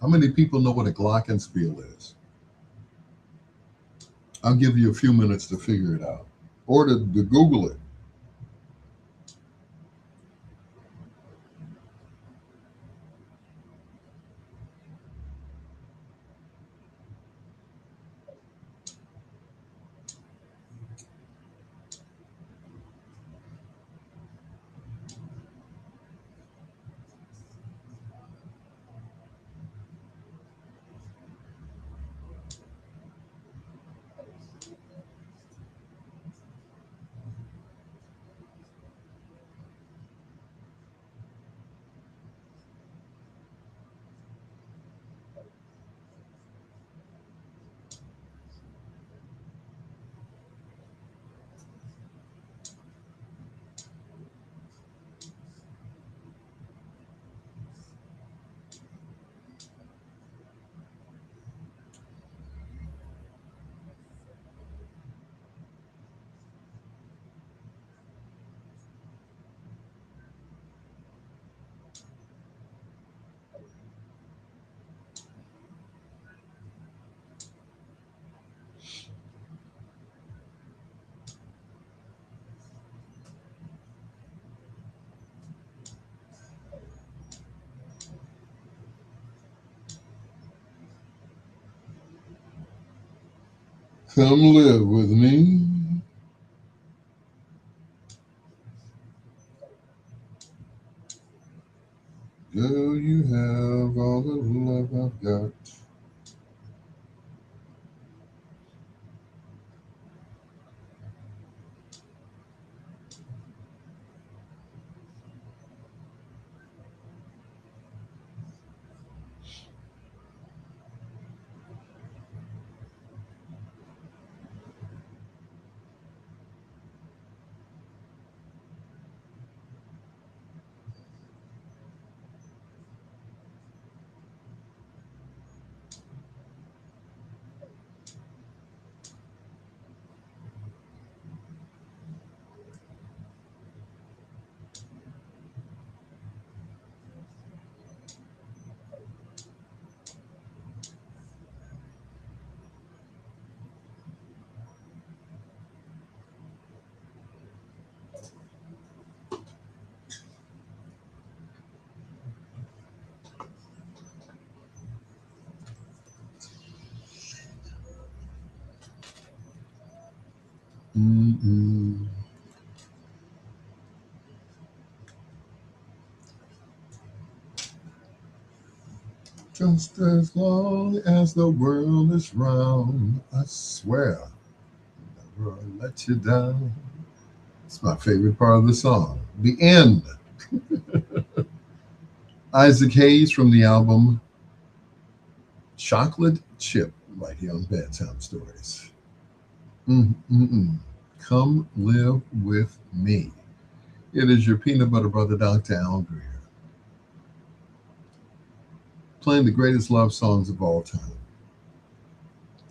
How many people know what a glockenspiel is? I'll give you a few minutes to figure it out or to Google it. Come live with me. Girl, you have all the love I've got. Mm-mm. Just as long as the world is round, I swear never let you down. It's my favorite part of the song. The end. Isaac Hayes from the album Chocolate Chip, right here on Bedtime Stories. Mm-mm-mm. Come live with me. It is your peanut butter brother, Dr. Al Greer, playing the greatest love songs of all time.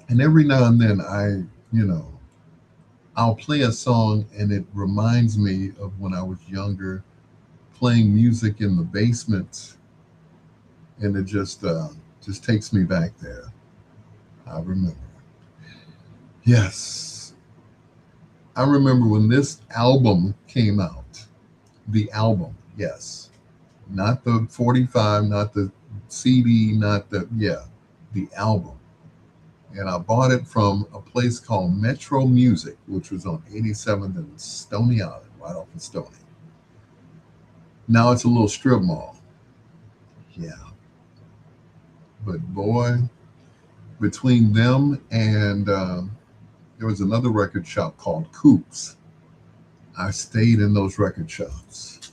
And every now and then you know, I'll play a song and it reminds me of when I was younger, playing music in the basement, and it just takes me back there. I remember. Yes, I remember when this album came out. The album, yes, not the 45, not the CD, not the the album. And I bought it from a place called Metro Music, which was on 87th and Stony Island, right off of Stony. Now it's a little strip mall. Yeah, but boy, between them and there was another record shop called Coops. I stayed in those record shops,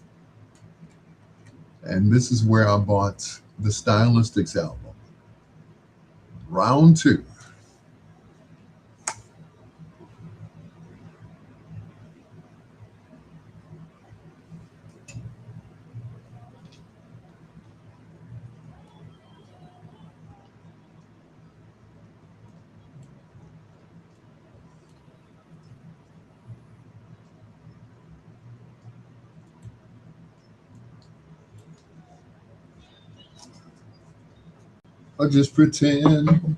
and this is where I bought the Stylistics album, Round Two. I just pretend.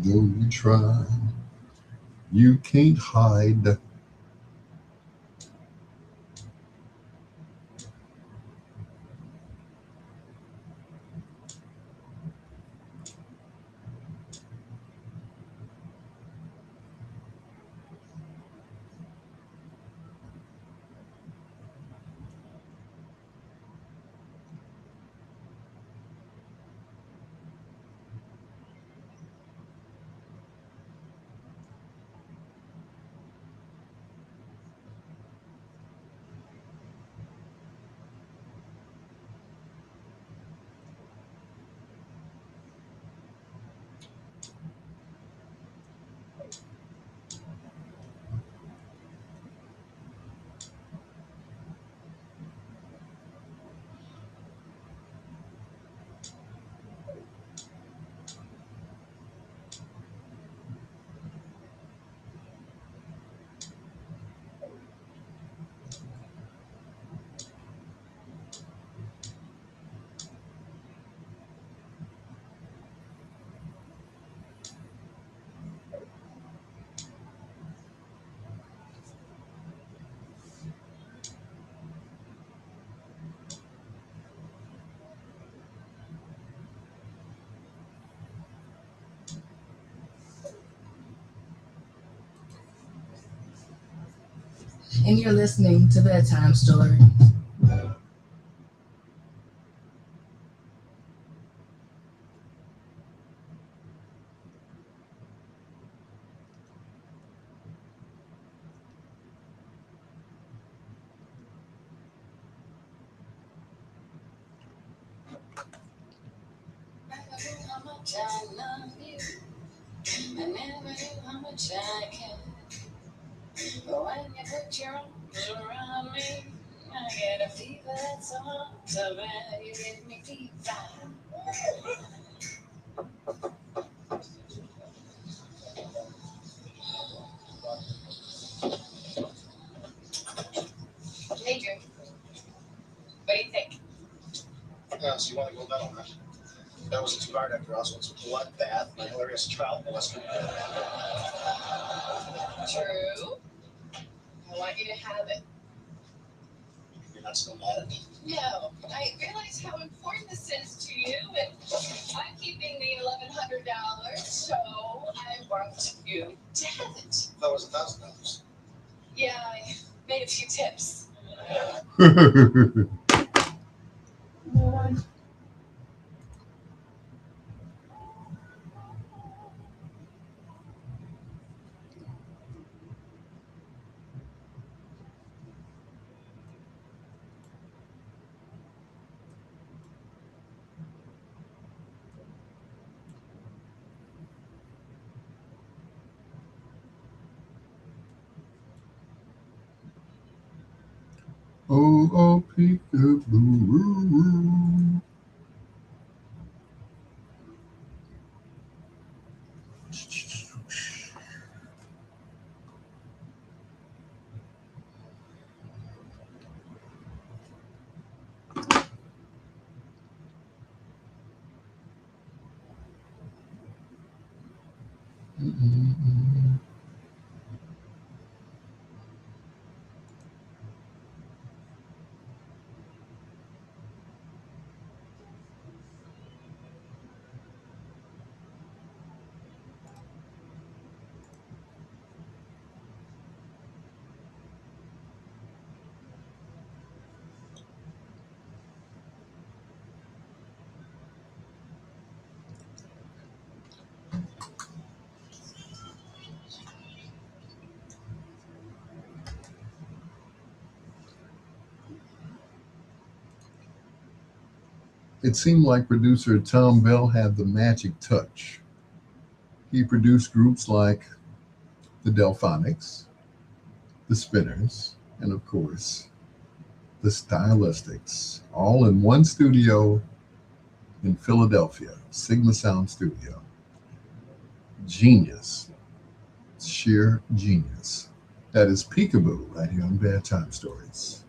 Though you try, you can't hide. And you're listening to Bedtime Story. How much I love you. I never knew how much I care. But when you put your arms around me, I get a fever that's so hard to bear. You give me fever. Hey, Drew. What do you think? Yeah, so you want to go down on that? That was a two-part after Oswald's bloodbath, my hilarious child molester. Drew, I want you to have it. You're not still mad at me? No, I realize how important this is to you, and I'm keeping the $1,100, so I want you to have it. That was $1,000. Yeah, I made a few tips. Oh, oh, peekaboo. It seemed like producer Tom Bell had the magic touch. He produced groups like the Delphonics, the Spinners, and of course, the Stylistics, all in one studio in Philadelphia, Sigma Sound Studio. Genius, sheer genius. That is Peekaboo right here on Bedtime Stories.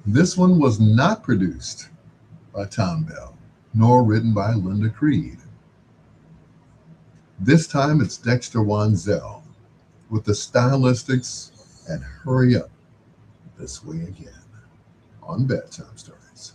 This one was not produced by Tom Bell, nor written by Linda Creed. This time it's Dexter Wanzell with the Stylistics and Hurry Up This Way Again on Bedtime Stories.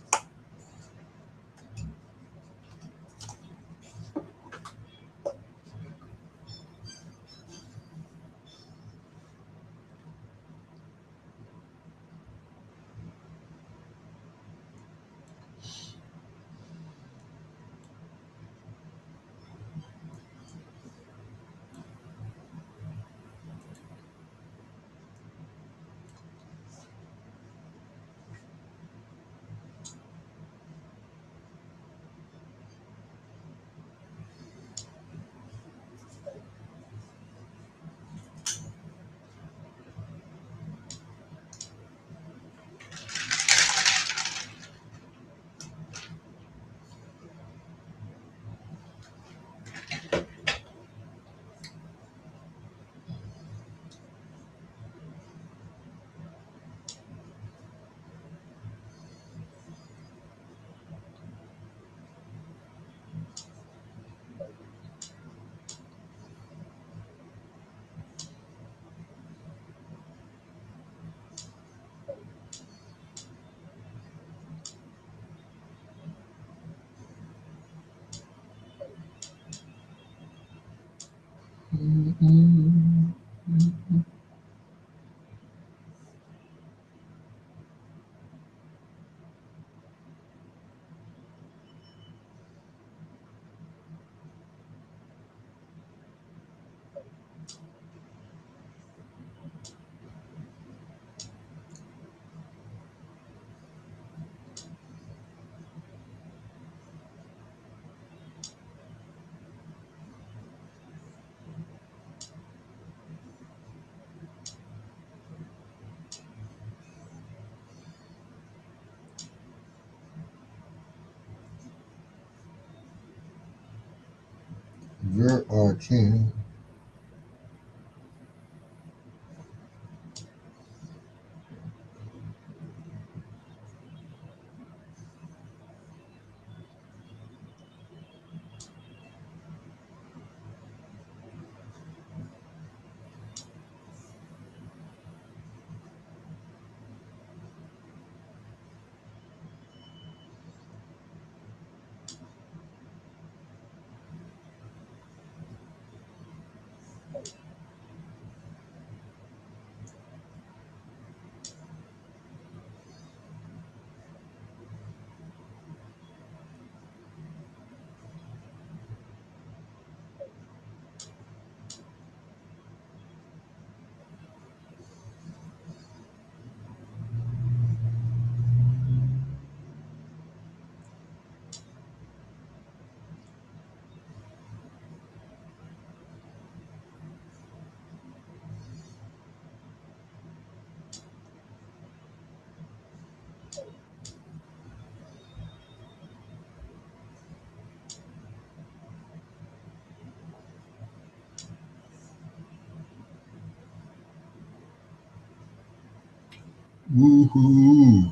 Ver Arcane. Woohoo!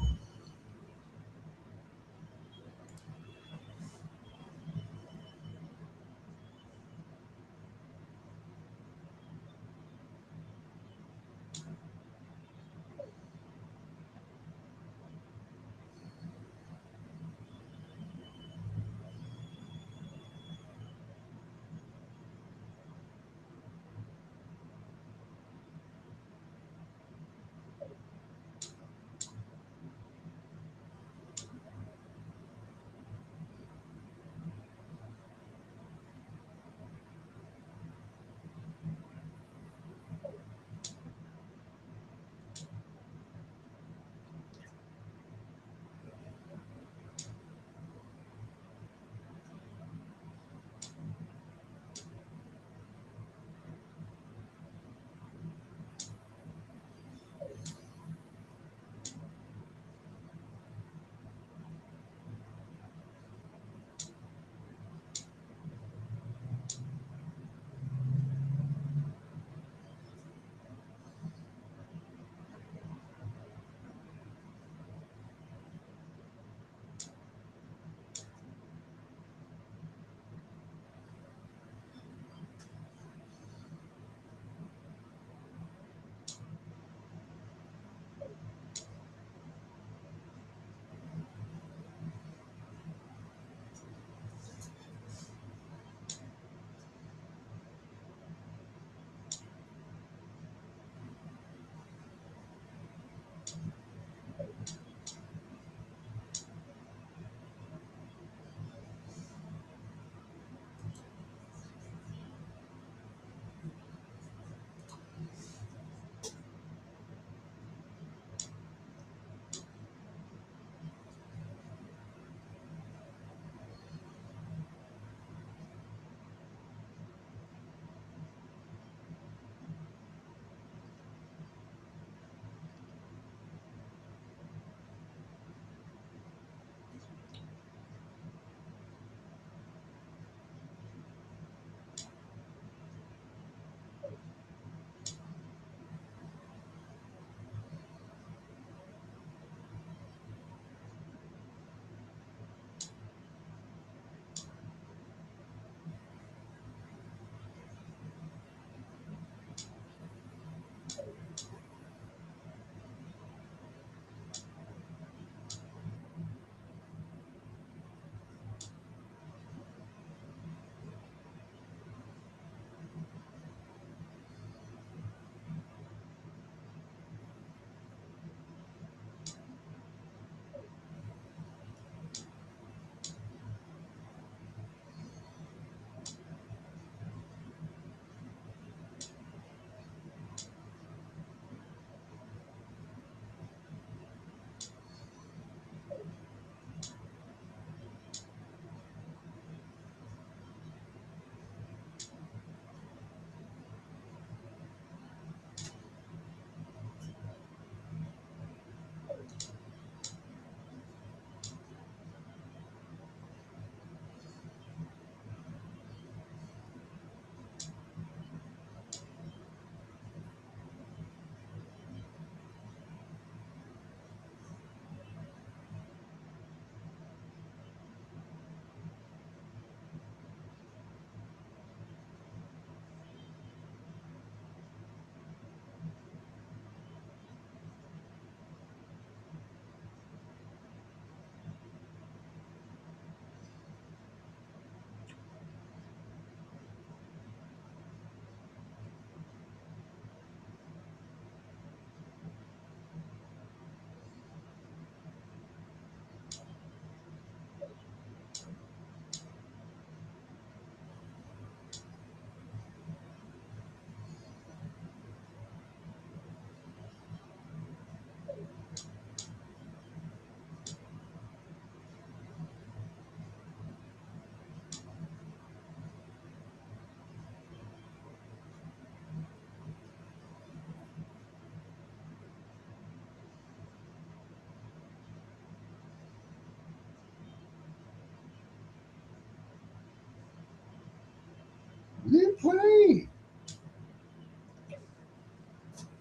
They play.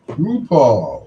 RuPaul.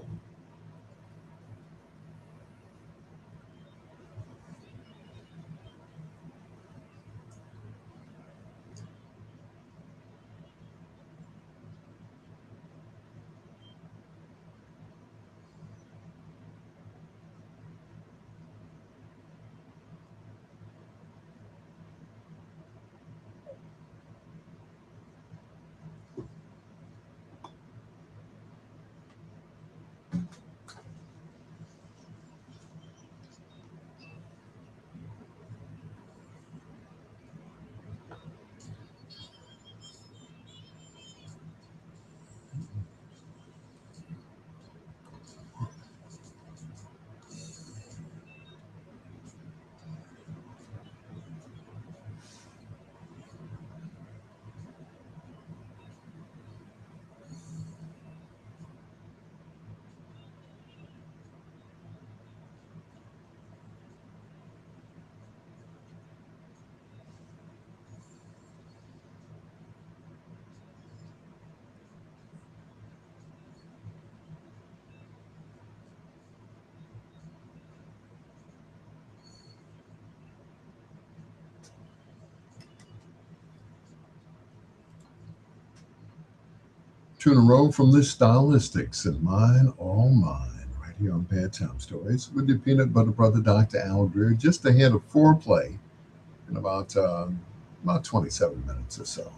To in a row from the Stylistics and Mine, All Mine, right here on Bedtime Stories with your peanut butter brother, Dr. Al Greer, just ahead of foreplay in about 27 minutes or so.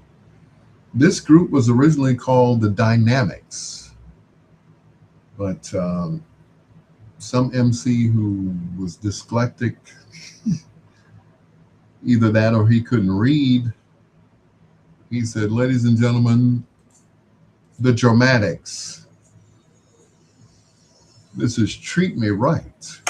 This group was originally called the Dynamics, but some MC who was dyslexic, either that or he couldn't read, he said, "Ladies and gentlemen, the Dramatics. This is Treat Me Right."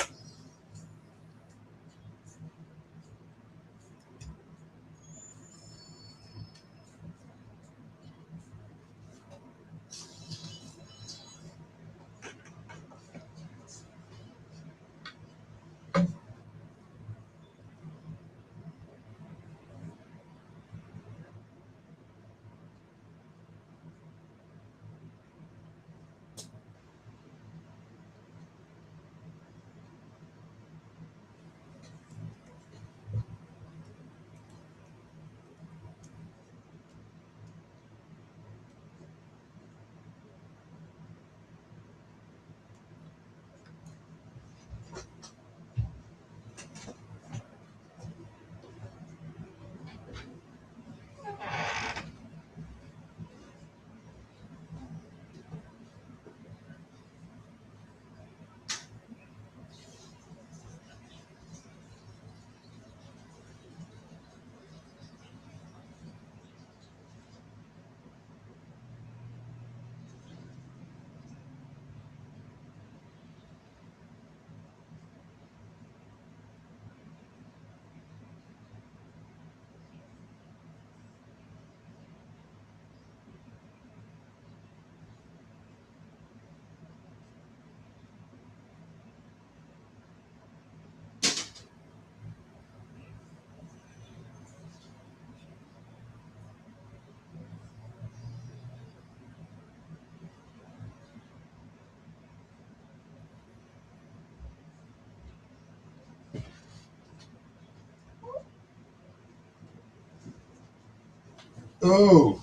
Oh,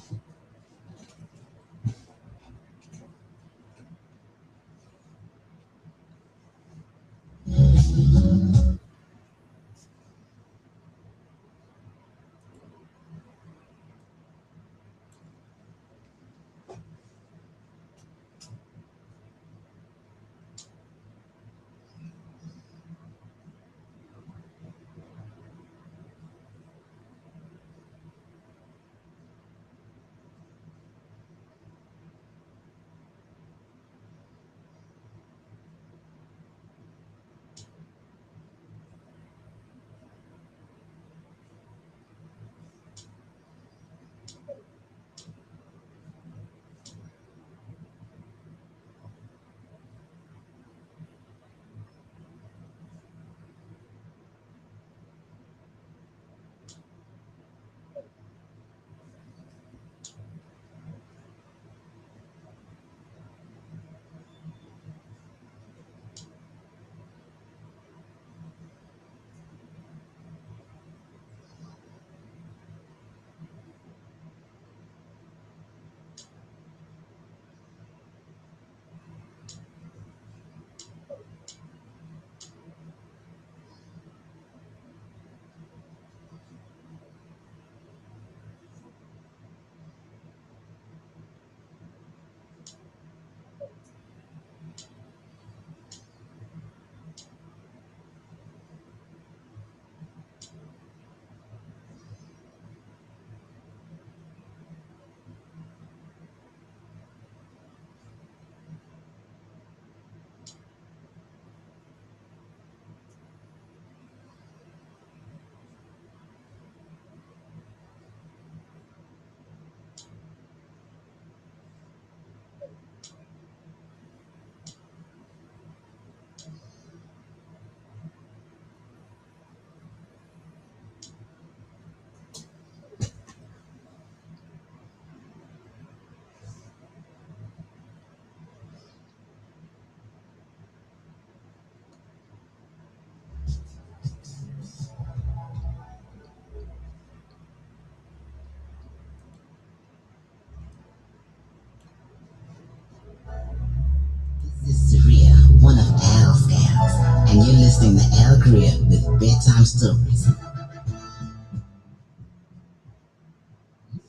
listening to Al Greer with Bedtime Stories.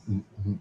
Mhm.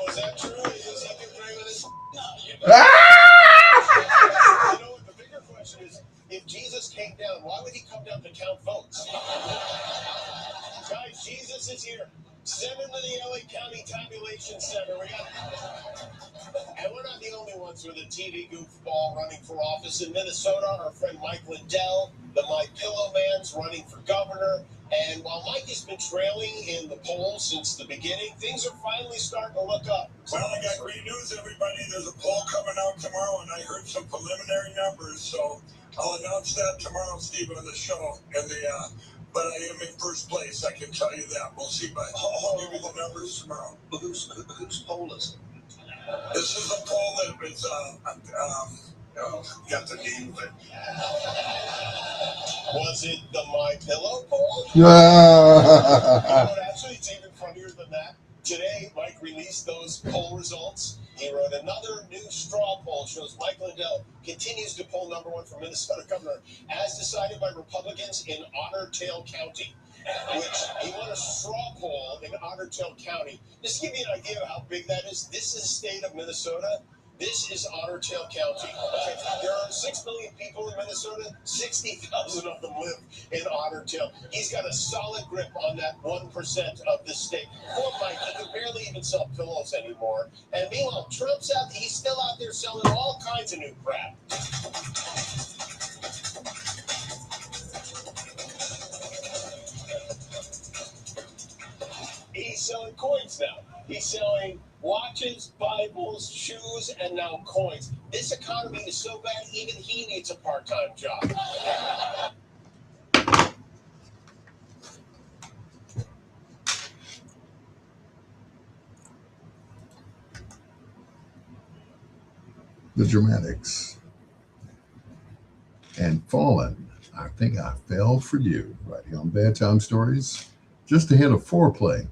Was that true? Is he agreeing with his? You know what? The bigger question is, if Jesus came down, why would he come down to count votes? Guys, Jesus is here. Send him to the LA County Tabulation Center. And we're not the only ones with a TV goofball running for office in Minnesota. Our friend Mike Lindell, the My Pillow Man's running for governor. And while Mike has been trailing in the polls since the beginning, things are finally starting to look up. Well, I got great news, everybody. There's a poll coming out tomorrow, and I heard some preliminary numbers, so I'll announce that tomorrow, Steve, on the show. But I am in first place. I can tell you that. We'll see. But I'll give you the numbers tomorrow. Whose poll is it? This is a poll that is, got the name of it. Was it the My Pillow poll? You know, actually, it's even funnier than that. Today, Mike released those poll results. He wrote another new straw poll shows Mike Lindell continues to poll number one for Minnesota governor, as decided by Republicans in Otter Tail County, which he won a straw poll in Otter Tail County. Just to give you an idea of how big that is, this is the state of Minnesota. This is Otter Tail County. Okay. There are 6 million people in Minnesota. 60,000 of them live in Otter Tail. He's got a solid grip on that 1% of the state. Poor Mike, he can barely even sell pillows anymore. And meanwhile, Trump's out, he's still out there selling all kinds of new crap. He's selling coins now. He's selling watches, Bibles, shoes, and now coins. This economy is so bad, even he needs a part-time job. The Dramatics and Fallen. I think I fell for you right here on Bedtime Stories. Just ahead of foreplay.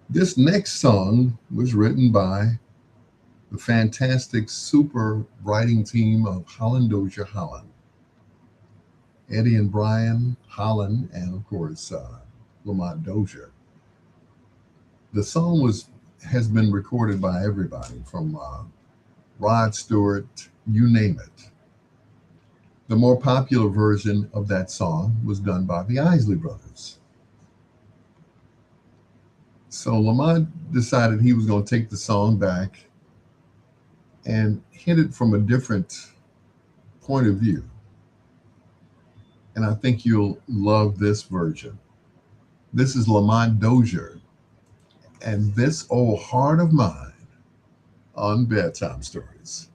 This next song was written by the fantastic super writing team of Holland Dozier Holland. Eddie and Brian Holland, and of course, Lamont Dozier. The song has been recorded by everybody from Rod Stewart, you name it. The more popular version of that song was done by the Isley Brothers. So Lamont decided he was going to take the song back and hit it from a different point of view. And I think you'll love this version. This is Lamont Dozier and This Old Heart of Mine on Bedtime Stories.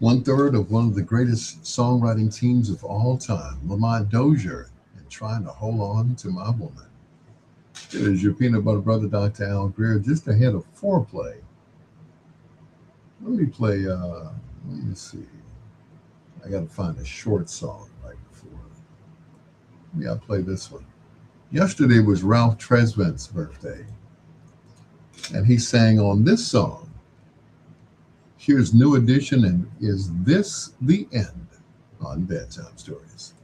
One third of one of the greatest songwriting teams of all time, Lamont Dozier, and Trying to Hold On to My Woman. It is your peanut butter brother, Dr. Al Greer, just ahead of foreplay. Let me play, let me see. I got to find a short song right before. Yeah, I'll play this one. Yesterday was Ralph Tresvant's birthday, and he sang on this song. Here's New Edition, and Is This the End on Bedtime Stories.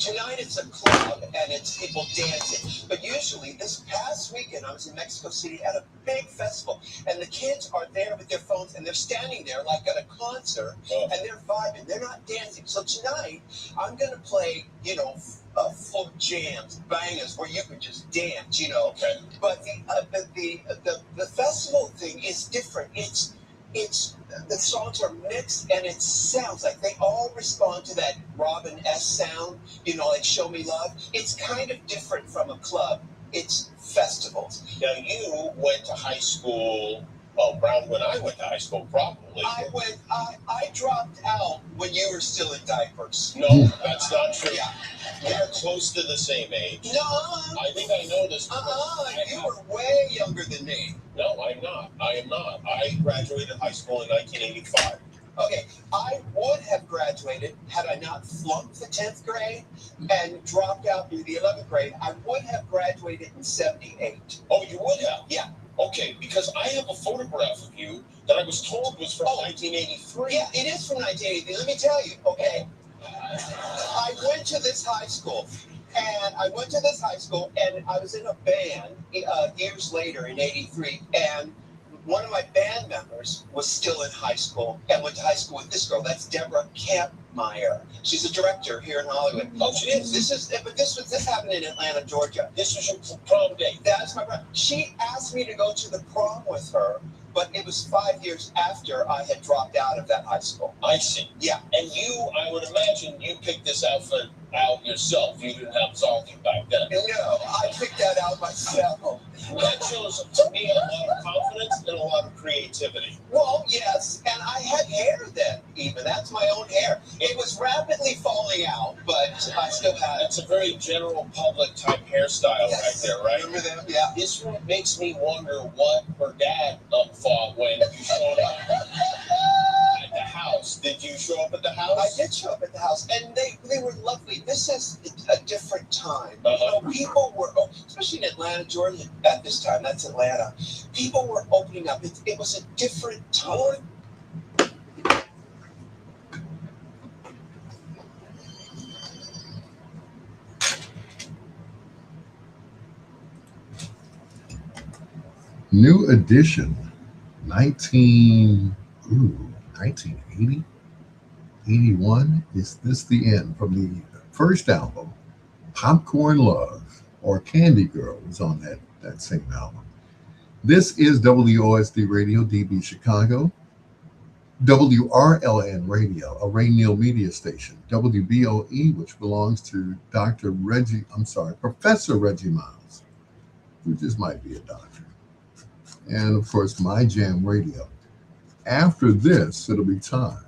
Tonight it's a club and it's people dancing. But usually this past weekend I was in Mexico City at a big festival and the kids are there with their phones and they're standing there like at a concert and they're vibing. They're not dancing. So tonight I'm going to play, full jams, bangers where you can just dance, Okay. But the festival thing is different. It's the songs are mixed and it sounds like they all respond to that Robin S sound, like Show Me Love. It's kind of different from a club. It's festivals. Now, you went to high school, around when I went to high school, probably. I dropped out when you were still in diapers. No, that's not true. Yeah. We're close to the same age. No. I think I know this. You were way younger than me. No, I'm not. I am not. I graduated high school in 1985. Okay, I would have graduated had I not flunked the 10th grade and dropped out through the 11th grade. I would have graduated in 78. Oh, you would have? Yeah. Okay, because I have a photograph of you that I was told was from 1983. Yeah, it is from 1983. Let me tell you, okay? I went to this high school. And I was in a band years later in 83. And one of my band members was still in high school and went to high school with this girl. That's Deborah Campmeyer. She's a director here in Hollywood. Oh, she is? This happened in Atlanta, Georgia. This was your prom date? That's my prom. She asked me to go to the prom with her, but it was 5 years after I had dropped out of that high school. I see. Yeah. And you, I would imagine, you picked this outfit out yourself. You didn't have Zaldi back then. No, I picked that out myself. That shows, to me, a lot of confidence and a lot of creativity. Well, yes, and I had hair then, even. That's my own hair. It was rapidly falling out, but I still had it. It's a very general public type hairstyle right there, right? Remember them? Yeah. This one makes me wonder what her dad thought when you showed up at the house. Did you show up at the house? I did show up at the house, and they were lovely. This is a different time. People were, especially in Atlanta, Georgia, at this time, that's Atlanta, people were opening up. It was a different time. New edition, 1980, 81. Is this the end? From the first album, Popcorn Love, or Candy Girl was on that same album. This is WOSD Radio, DB Chicago, WRLN Radio, a Rainhill media station, WBOE, which belongs to Professor Reggie Miles, who just might be a doctor. And of course, My Jam Radio. After this, it'll be time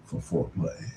for foreplay.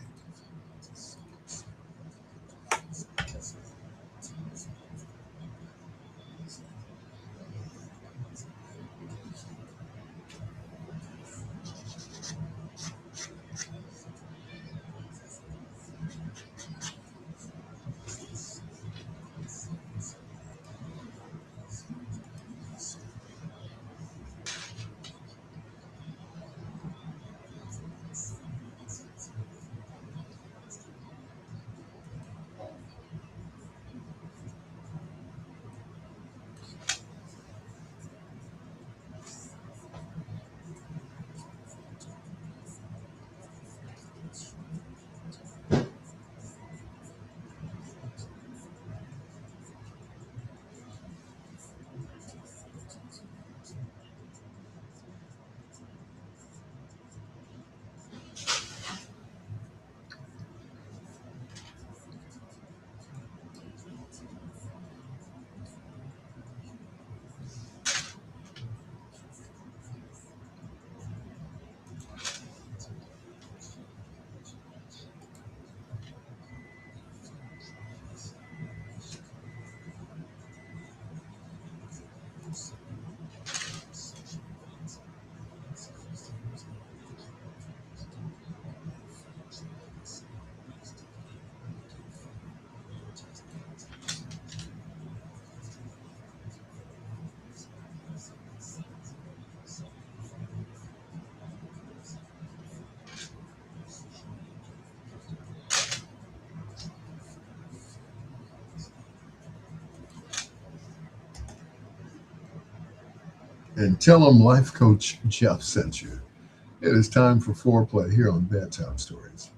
and tell them life coach Jeff sent you. It is time for foreplay here on Bedtime Stories.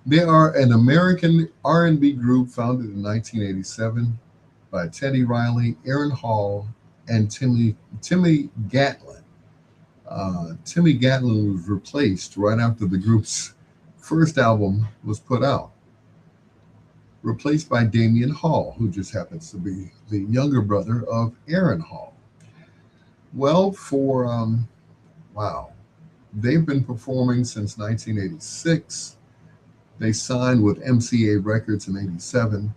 They are an American R&B group founded in 1987 by Teddy Riley, Aaron Hall, and Timmy Gatlin. Timmy Gatlin was replaced right after the group's first album was put out, replaced by Damian Hall, who just happens to be the younger brother of Aaron Hall. Well, wow, they've been performing since 1986. They signed with MCA Records in 87.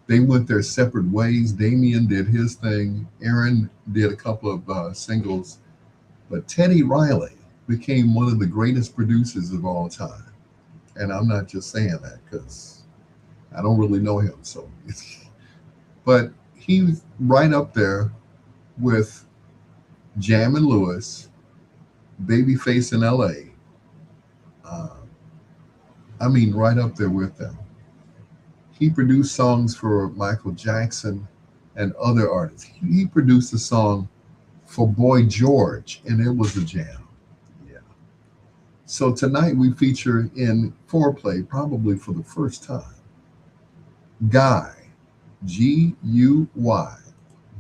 They went their separate ways. Damian did his thing. Aaron did a couple of singles. But Teddy Riley became one of the greatest producers of all time. And I'm not just saying that because I don't really know him. So, but he's right up there with Jam and Lewis, Babyface in LA. Uh, I mean, right up there with them. He produced songs for Michael Jackson and other artists. He produced a song for Boy George, and it was a jam. Yeah. So tonight we feature in foreplay, probably for the first time, Guy, Guy,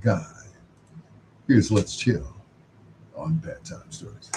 Guy. Here's Let's Chill on Bedtime Stories.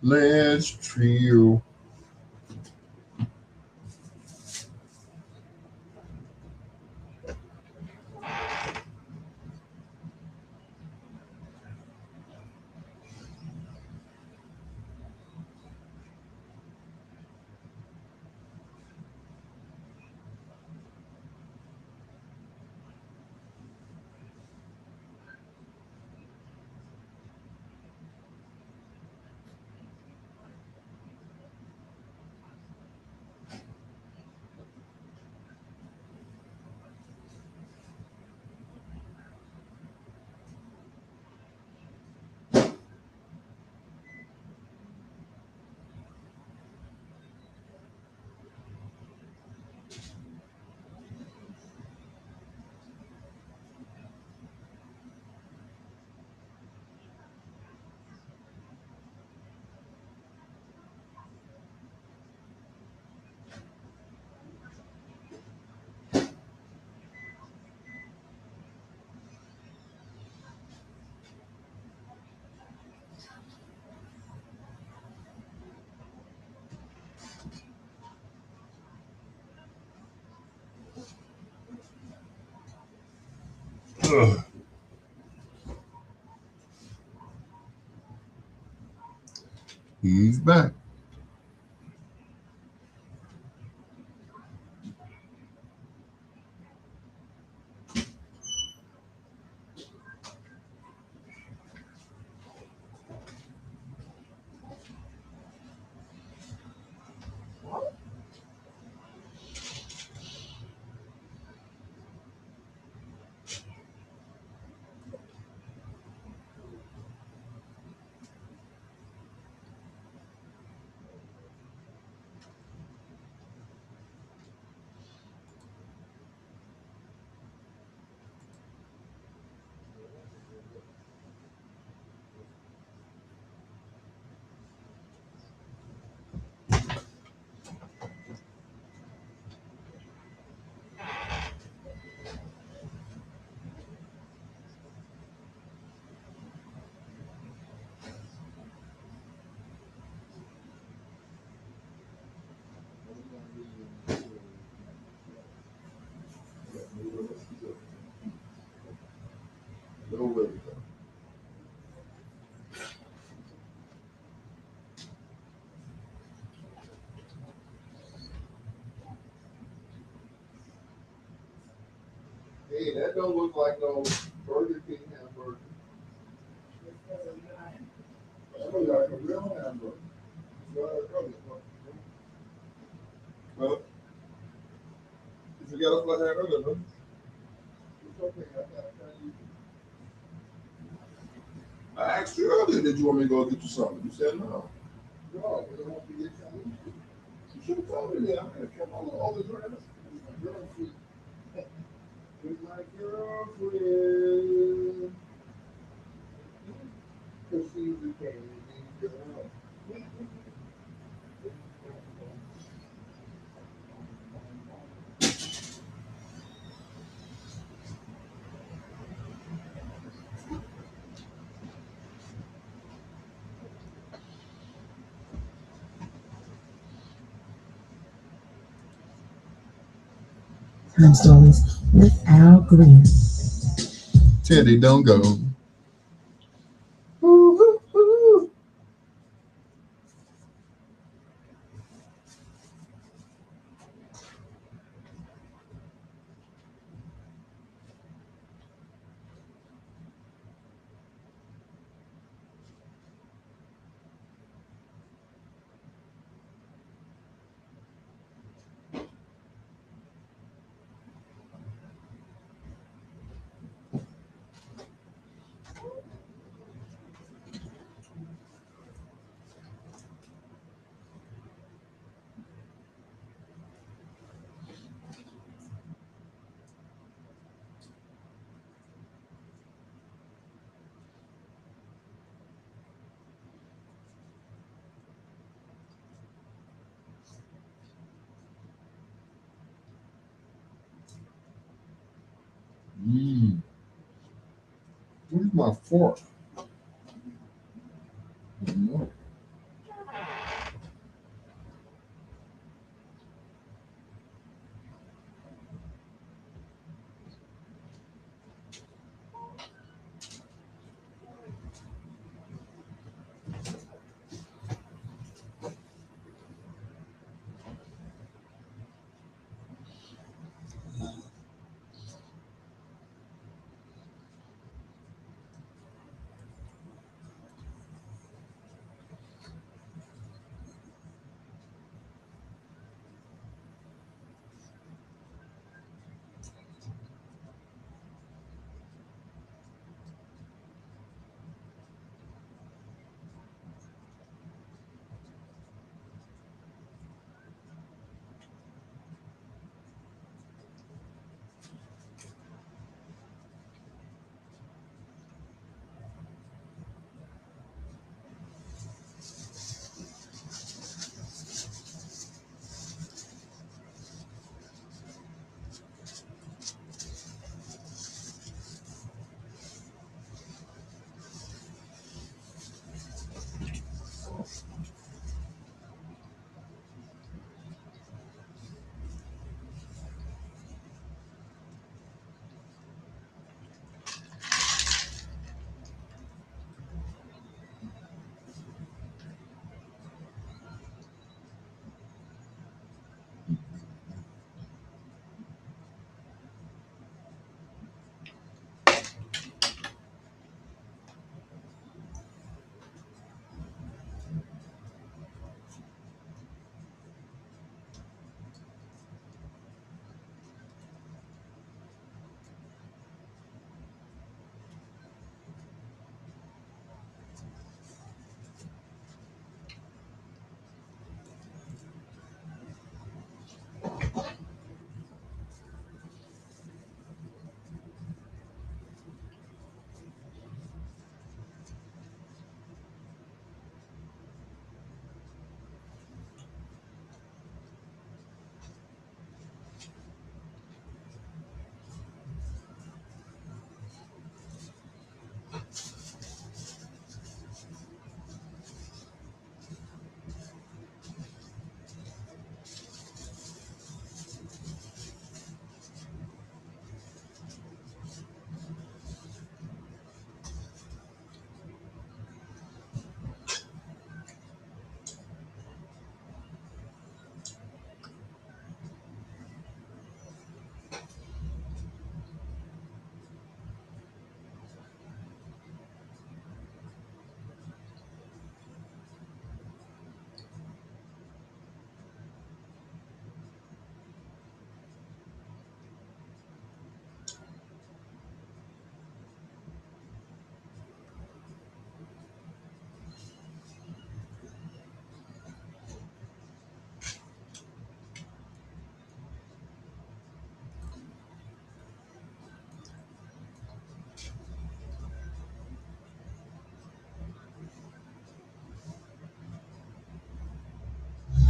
Let's Chill. Ugh. He's back. Hey, that don't look like no Burger King hamburger. That looks like a real hamburger. Well, if you got a flat hamburger, no? It's okay. I asked you earlier, did you want me to go get you something? You said no. No, we don't want to get something. You should have told me that. I'm going to come all the way. My girlfriend. With my girlfriend. Because she's a candy girl. Time stories with Al Greer. Teddy, don't go. Where's my fork? No.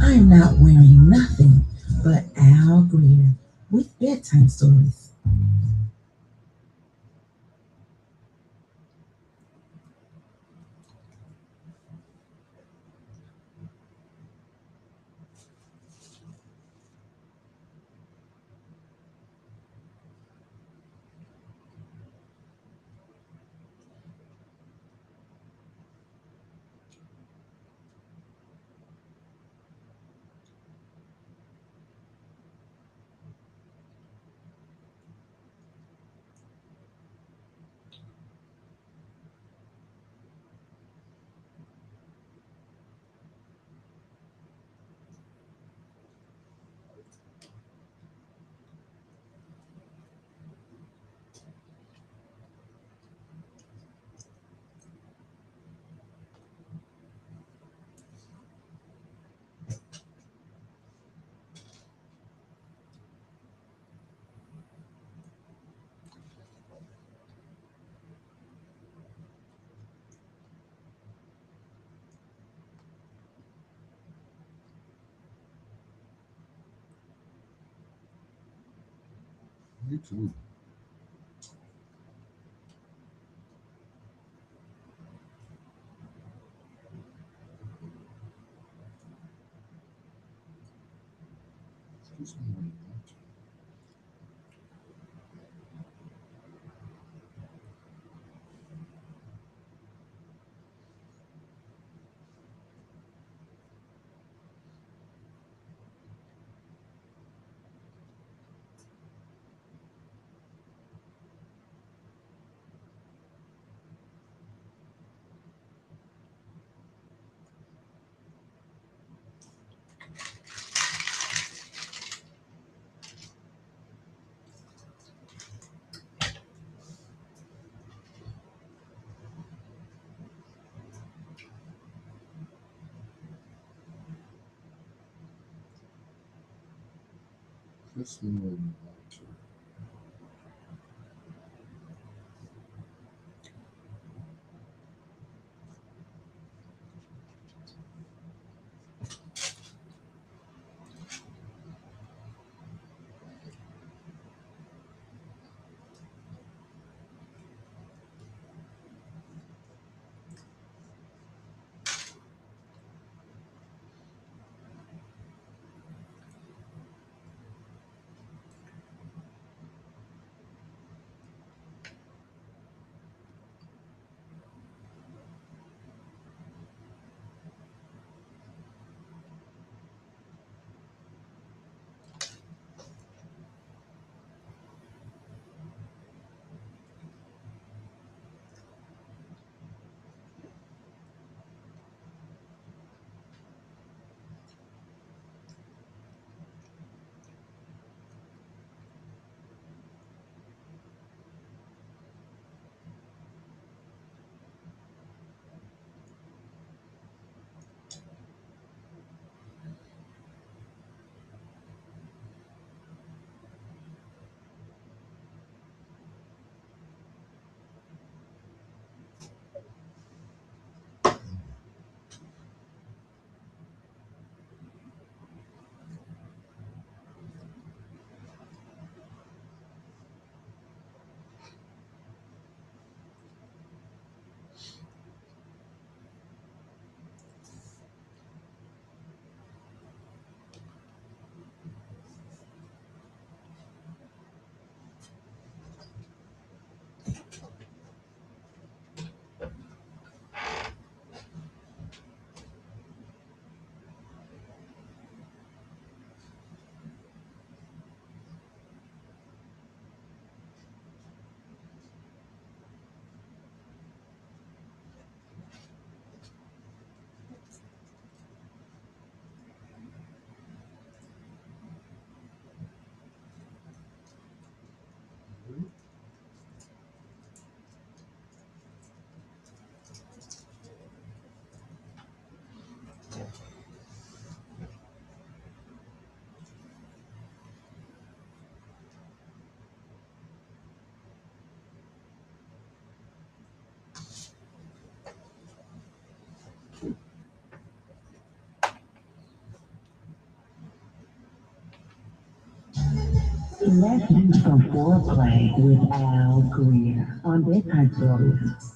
I am not wearing nothing but Al Greer with bedtime stories. You too. Excuse me when you want to. Kiss me when you want to. Let's do some foreplay with Al Greer on Bedtime Stories.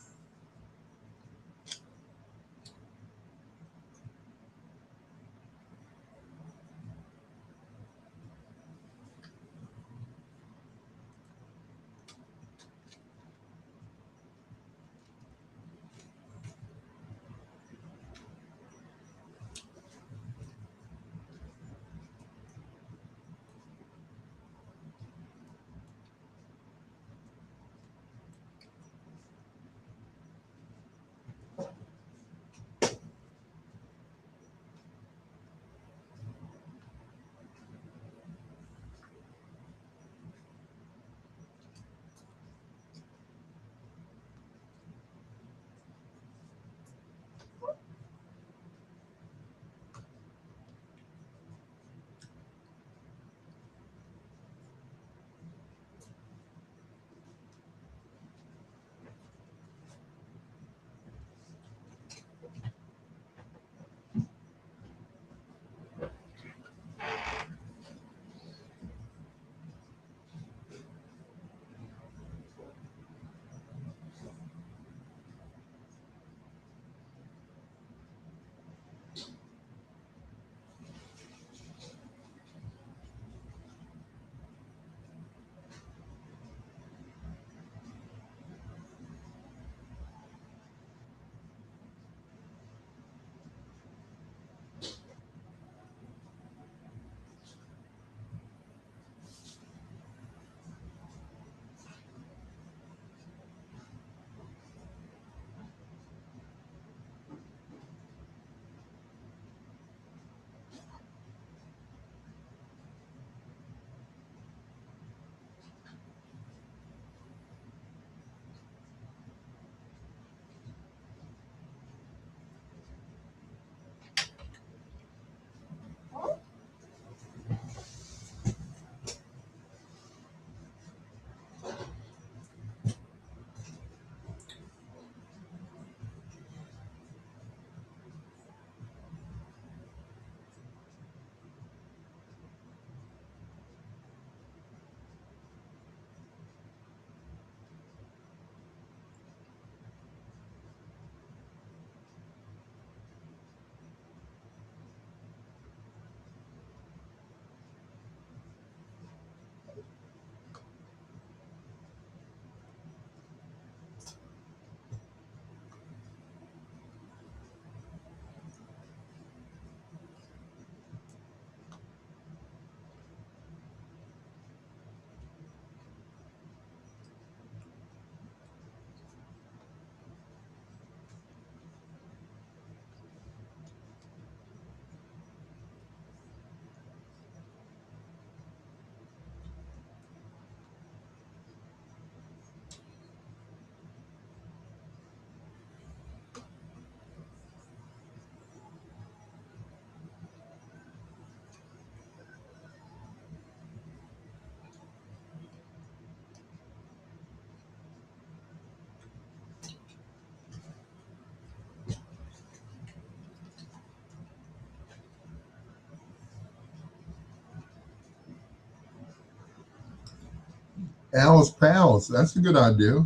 Al's Pals. That's a good idea.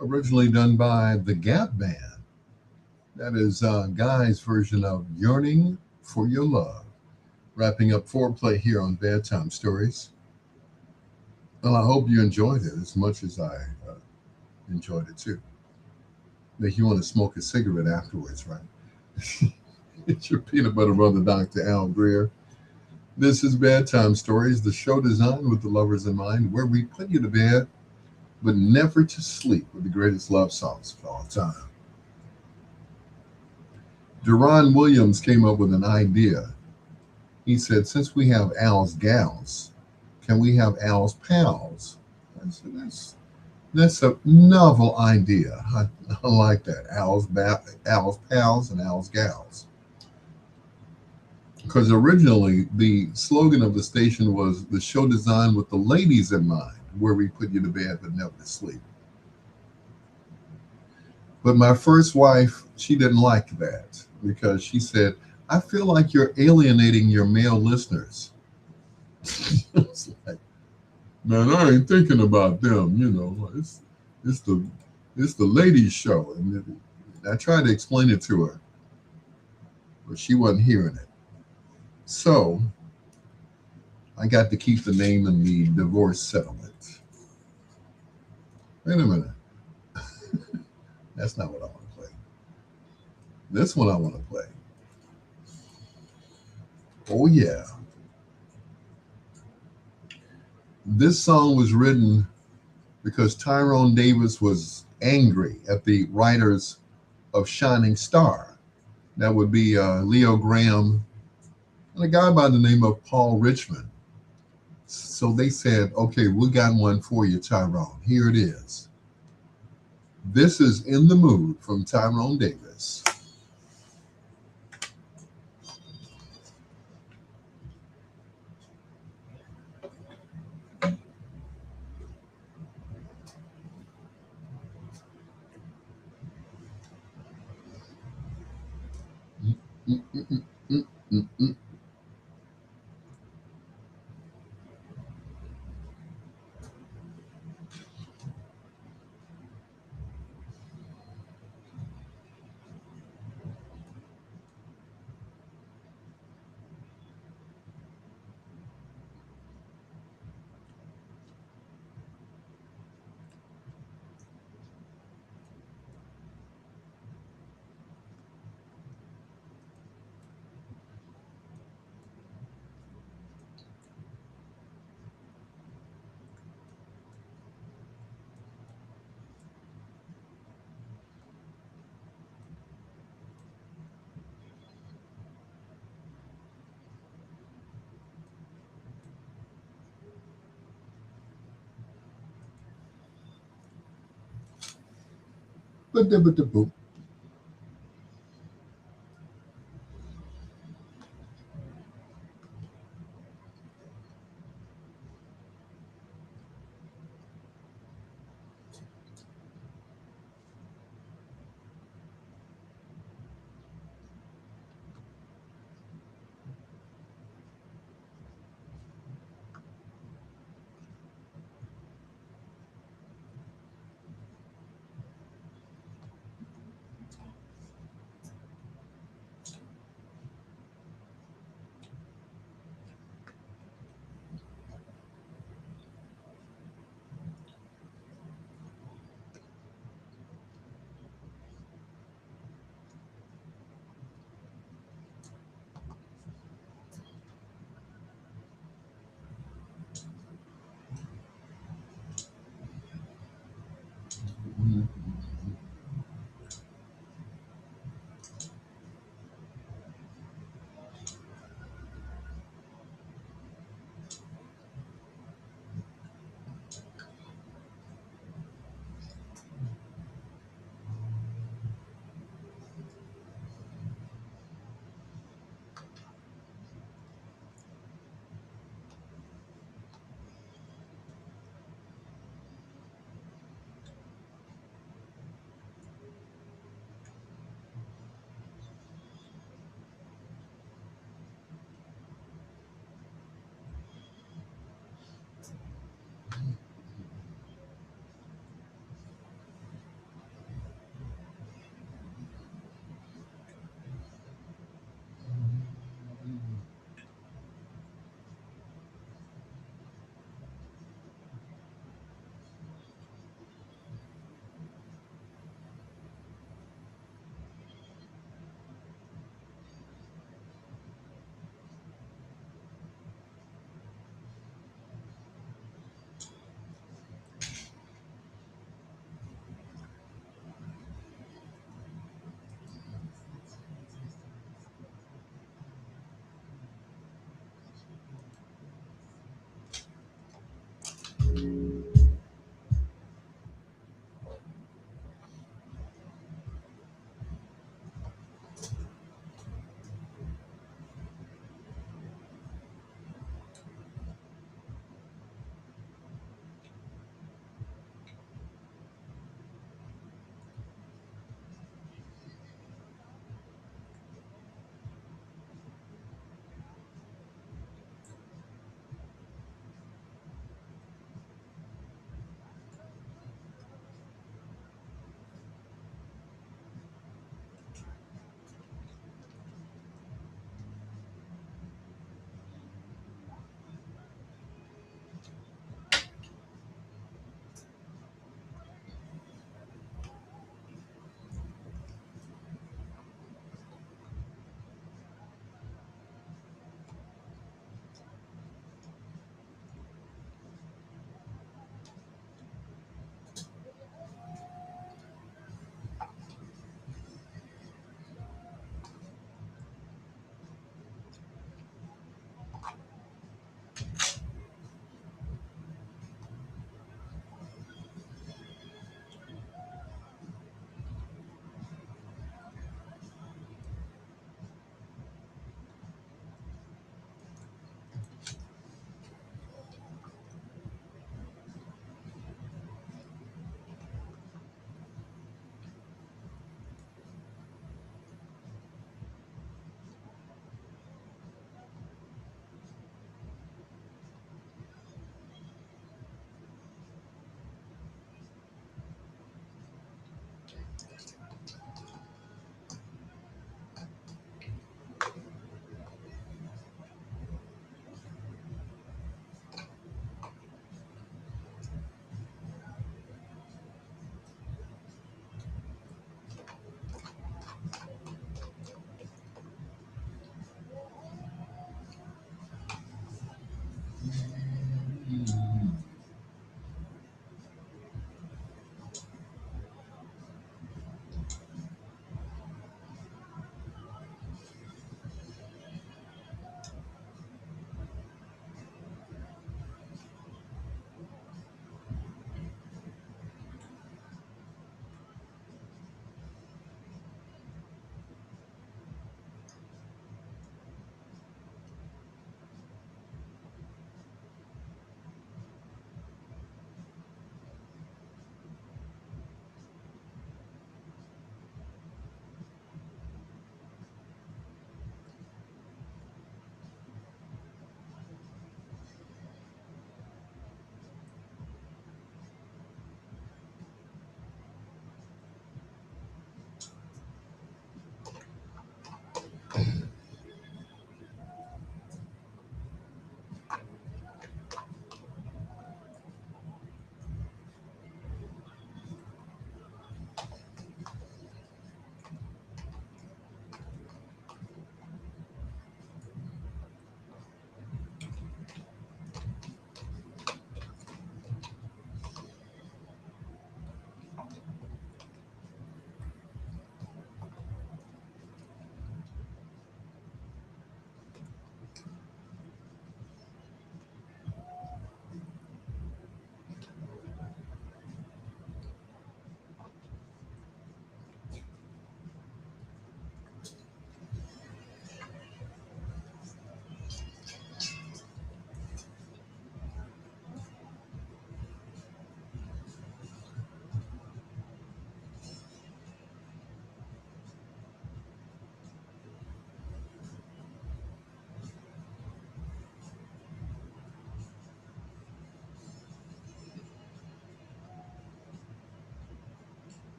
Originally done by the Gap Band. That is Guy's version of Yearning for Your Love. Wrapping up foreplay here on Bedtime Stories. Well, I hope you enjoyed it as much as I enjoyed it too. Make you want to smoke a cigarette afterwards, right? It's your peanut butter brother, Dr. Al Greer. This is Bedtime Stories, the show designed with the lovers in mind, where we put you to bed, but never to sleep with the greatest love songs of all time. Deron Williams came up with an idea. He said, since we have Al's gals, can we have Al's pals? I said, that's a novel idea. I like that. Al's pals and Al's gals. Because originally the slogan of the station was the show designed with the ladies in mind, where we put you to bed but never to sleep. But my first wife, she didn't like that because she said, I feel like you're alienating your male listeners. It's like, man, I ain't thinking about them. It's the it's the ladies' show, and I tried to explain it to her, but she wasn't hearing it. So I got to keep the name in the divorce settlement. Wait a minute, that's not what I want to play. This one I want to play. Oh yeah, this song was written because Tyrone Davis was angry at the writers of Shining Star. That would be Leo Graham and a guy by the name of Paul Richmond. So they said, okay, we got one for you, Tyrone. Here it is. This is In the Mood from Tyrone Davis. Mm, mm, mm, mm, mm, mm. Ba-da-ba-da-boom.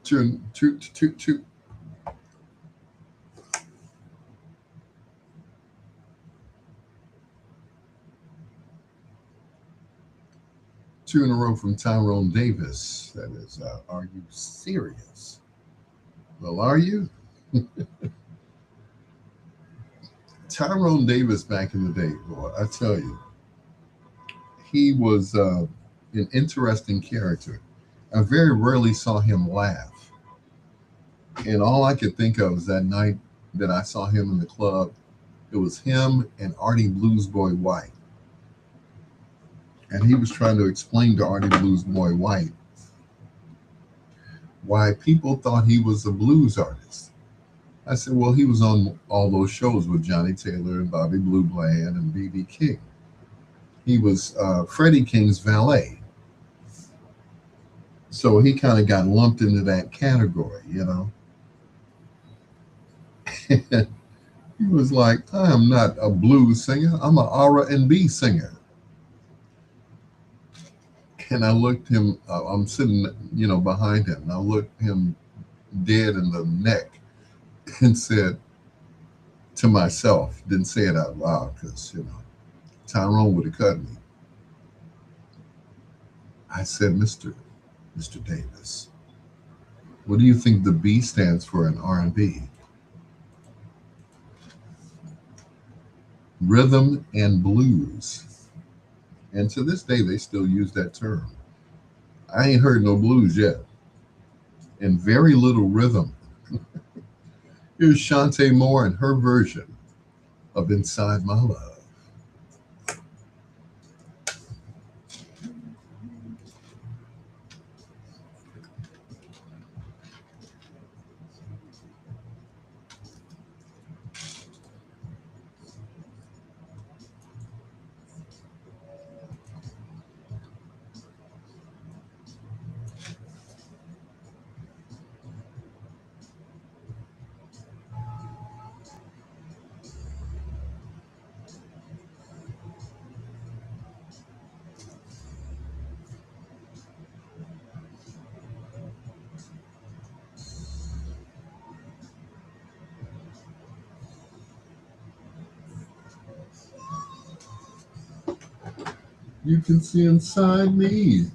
Two in a row from Tyrone Davis. That is, are you serious? Well, are you? Tyrone Davis back in the day, boy, I tell you, he was an interesting character. I very rarely saw him laugh. And all I could think of was that night that I saw him in the club. It was him and Artie Bluesboy White. And he was trying to explain to Artie Bluesboy White why people thought he was a blues artist. I said, well, he was on all those shows with Johnny Taylor and Bobby Blue Bland and B.B. King. He was Freddie King's valet. So he kind of got lumped into that category, you know. He was like, I am not a blues singer. I'm an R&B singer. And I looked him, I'm sitting, you know, behind him. And I looked him dead in the neck and said to myself, didn't say it out loud because, you know, Tyrone would have cut me. I said, Mr. Davis, what do you think the B stands for in R&B? Rhythm and blues. And to this day, they still use that term. I ain't heard no blues yet. And very little rhythm. Here's Shantae Moore and her version of Inside My Love. You can see inside me.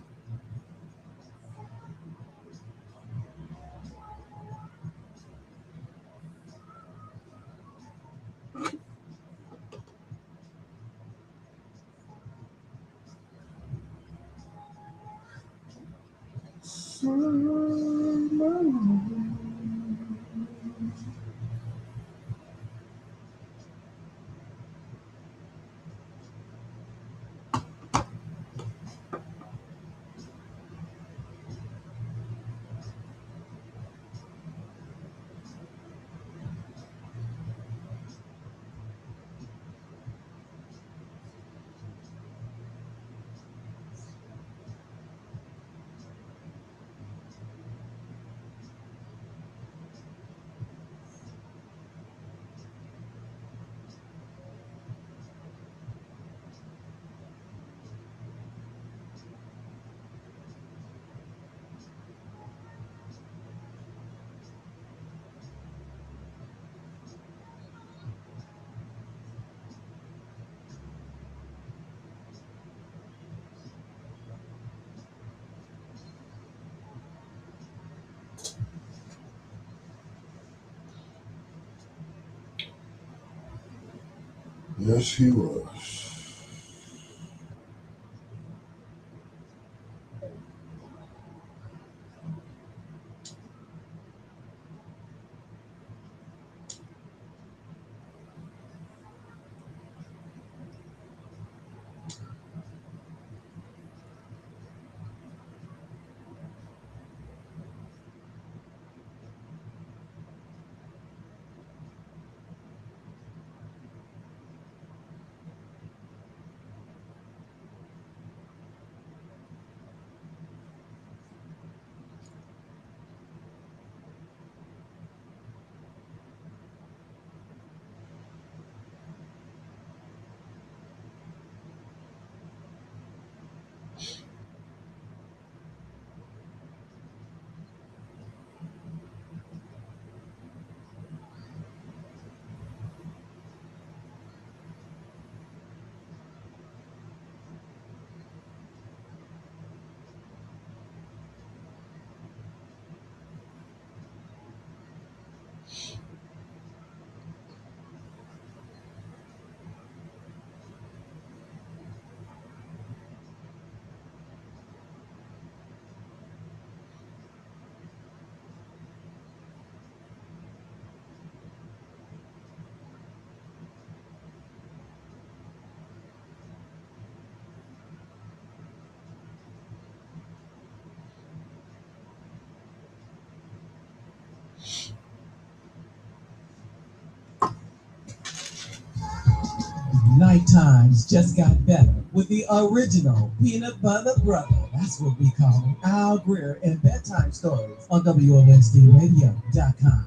Yes, he was. Night times just got better with the original Peanut Butter Brother. That's what we call him. Al Greer and Bedtime Stories on WOSDRadio.com.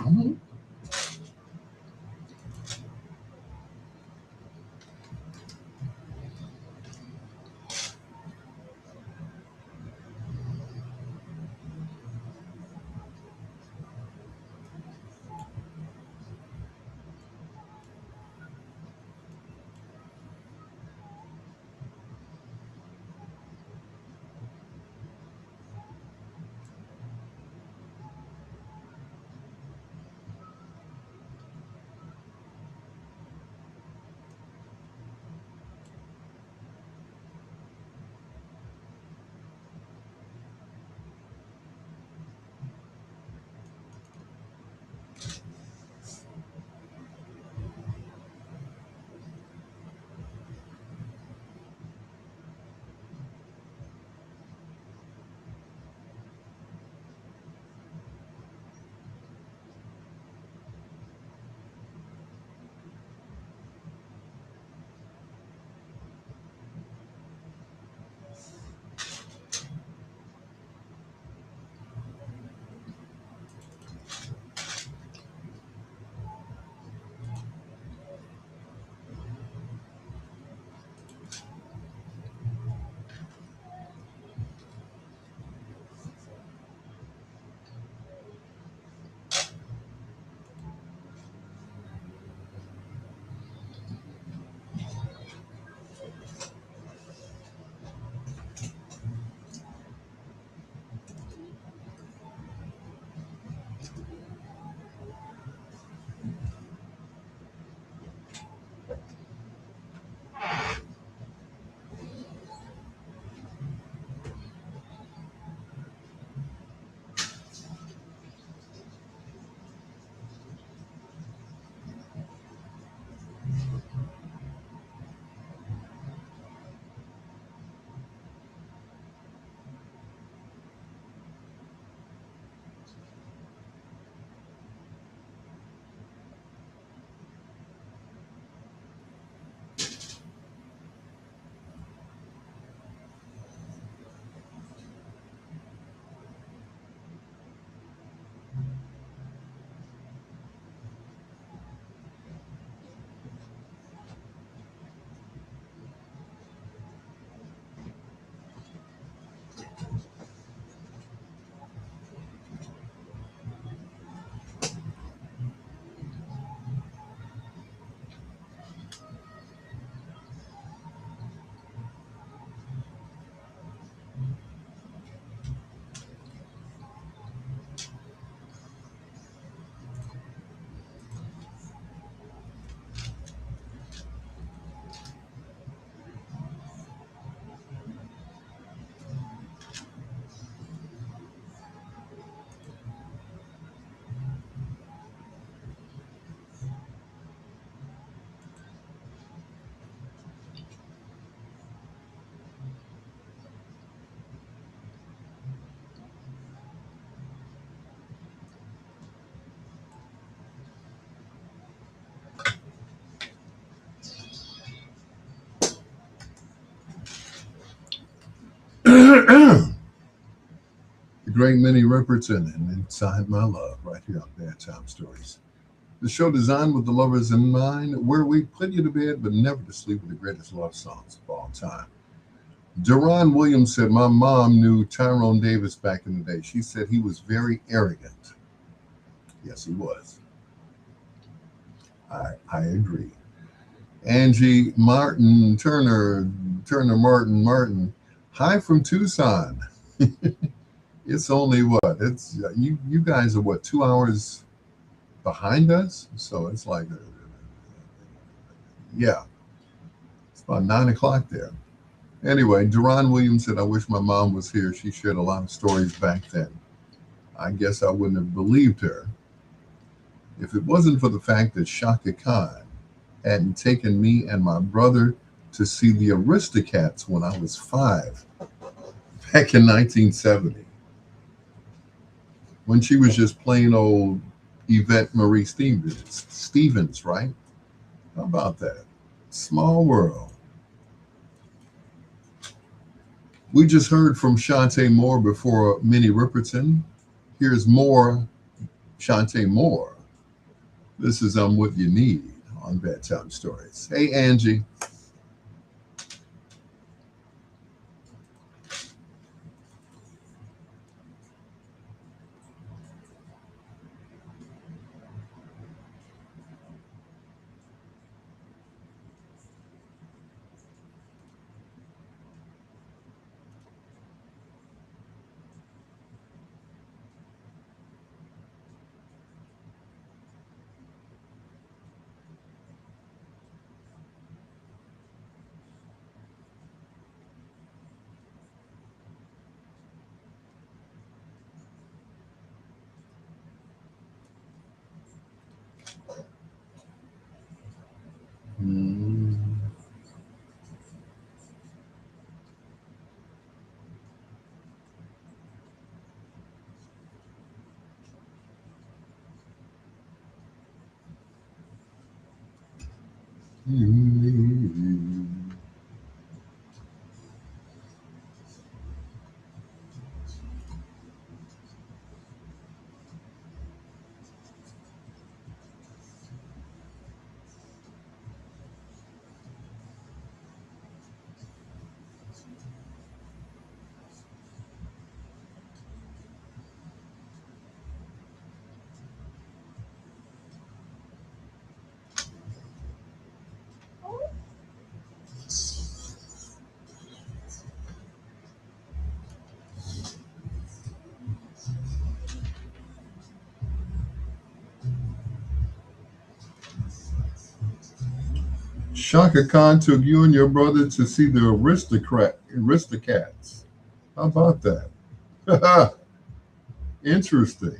Mhm. The great Minnie Riperton and Inside My Love, right here on Bedtime Stories. The show designed with the lovers in mind, where we put you to bed but never to sleep with the greatest love songs of all time. Deron Williams said, my mom knew Tyrone Davis back in the day. She said he was very arrogant. Yes, he was. I agree. Angie Martin Turner Martin. Hi from Tucson. It's only what? It's you guys are what, 2 hours behind us? So it's like yeah, it's about 9 o'clock there. Anyway, Deron Williams said, I wish my mom was here. She shared a lot of stories back then. I guess I wouldn't have believed her if it wasn't for the fact that Shaka Khan hadn't taken me and my brother to see the Aristocats when I was 5 back in 1970, when she was just plain old Yvette Marie Stevens, right? How about that? Small world. We just heard from Shantae Moore before Minnie Riperton. Here's more Shantae Moore. This is What You Need on Bedtime Stories. Hey, Angie. Mm. Shaka Khan took you and your brother to see the Aristocats. How about that? Interesting.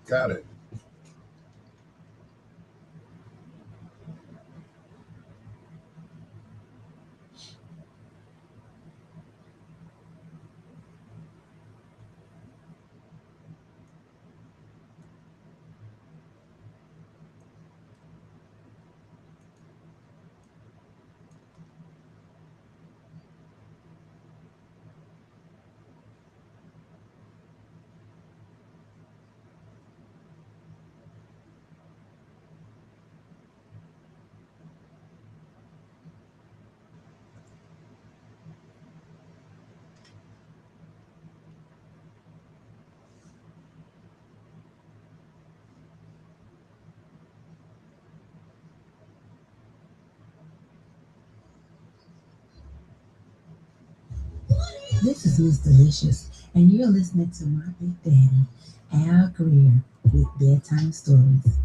Got it. This is Miss Delicious, and you're listening to my Big Daddy, Al Greer, with Bedtime Stories.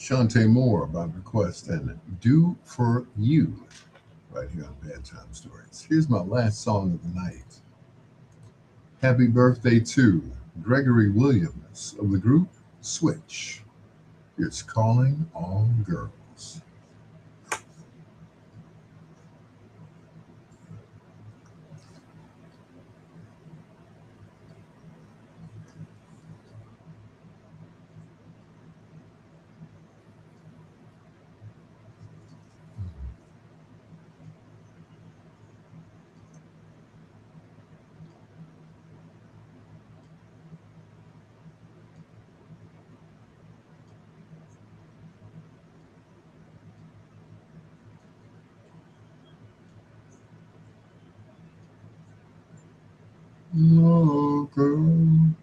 Shantae Moore about request and Do For You right here on Bedtime Stories. Here's my last song of the night. Happy birthday to Gregory Williams of the group Switch. It's Calling All Girls. Oh, girl.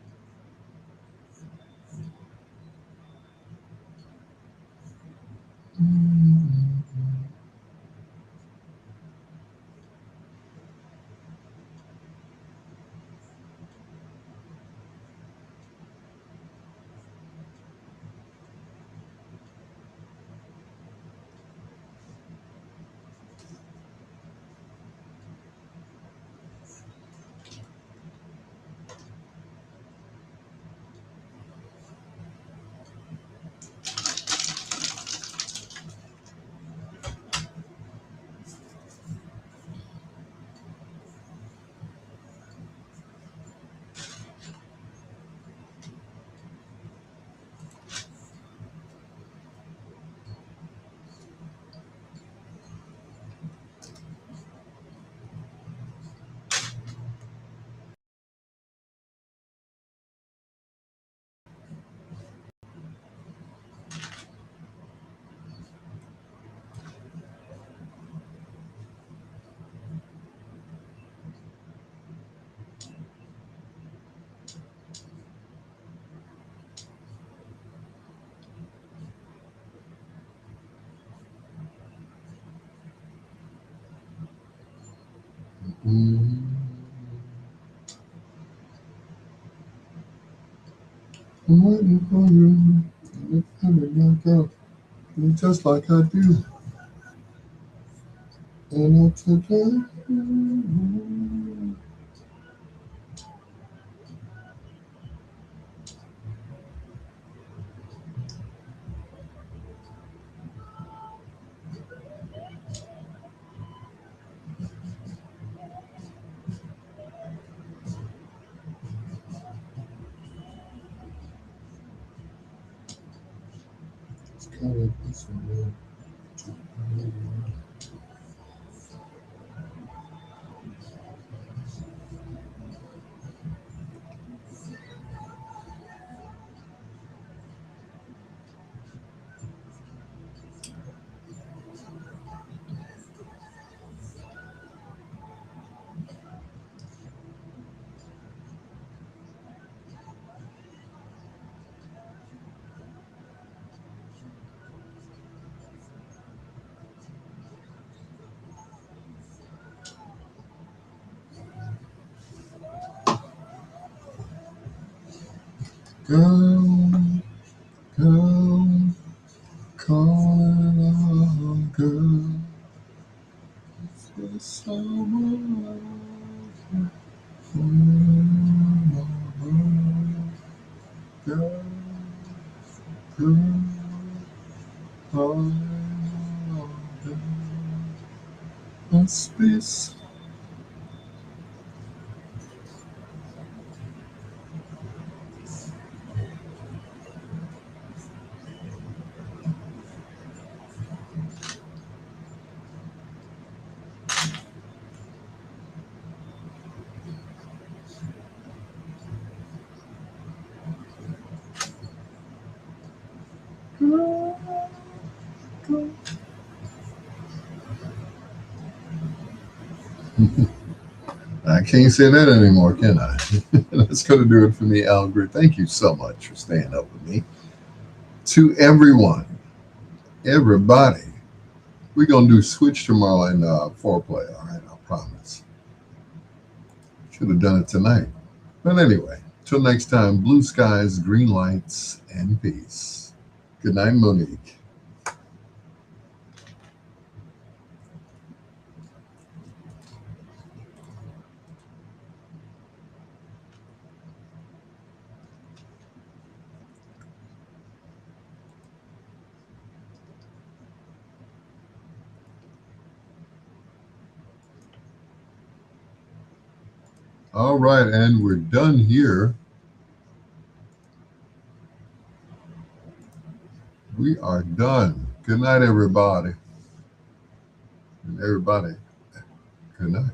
I'm waiting for you. And it's coming back up. Just like I do. And it's a day. It's kind of this one. Girl, girl, calling out, girl. For someone girl, girl, calling out, girl. Must be girl, girl. I can't say that anymore, can I? That's going to do it for me, Al Greer. Thank you so much for staying up with me. To everyone, everybody, we're going to do switch tomorrow in foreplay. All right, I promise. Should have done it tonight. But anyway, till next time, blue skies, green lights, and peace. Good night, Monique. All right, and we're done here. We are done. Good night, everybody. And everybody, good night.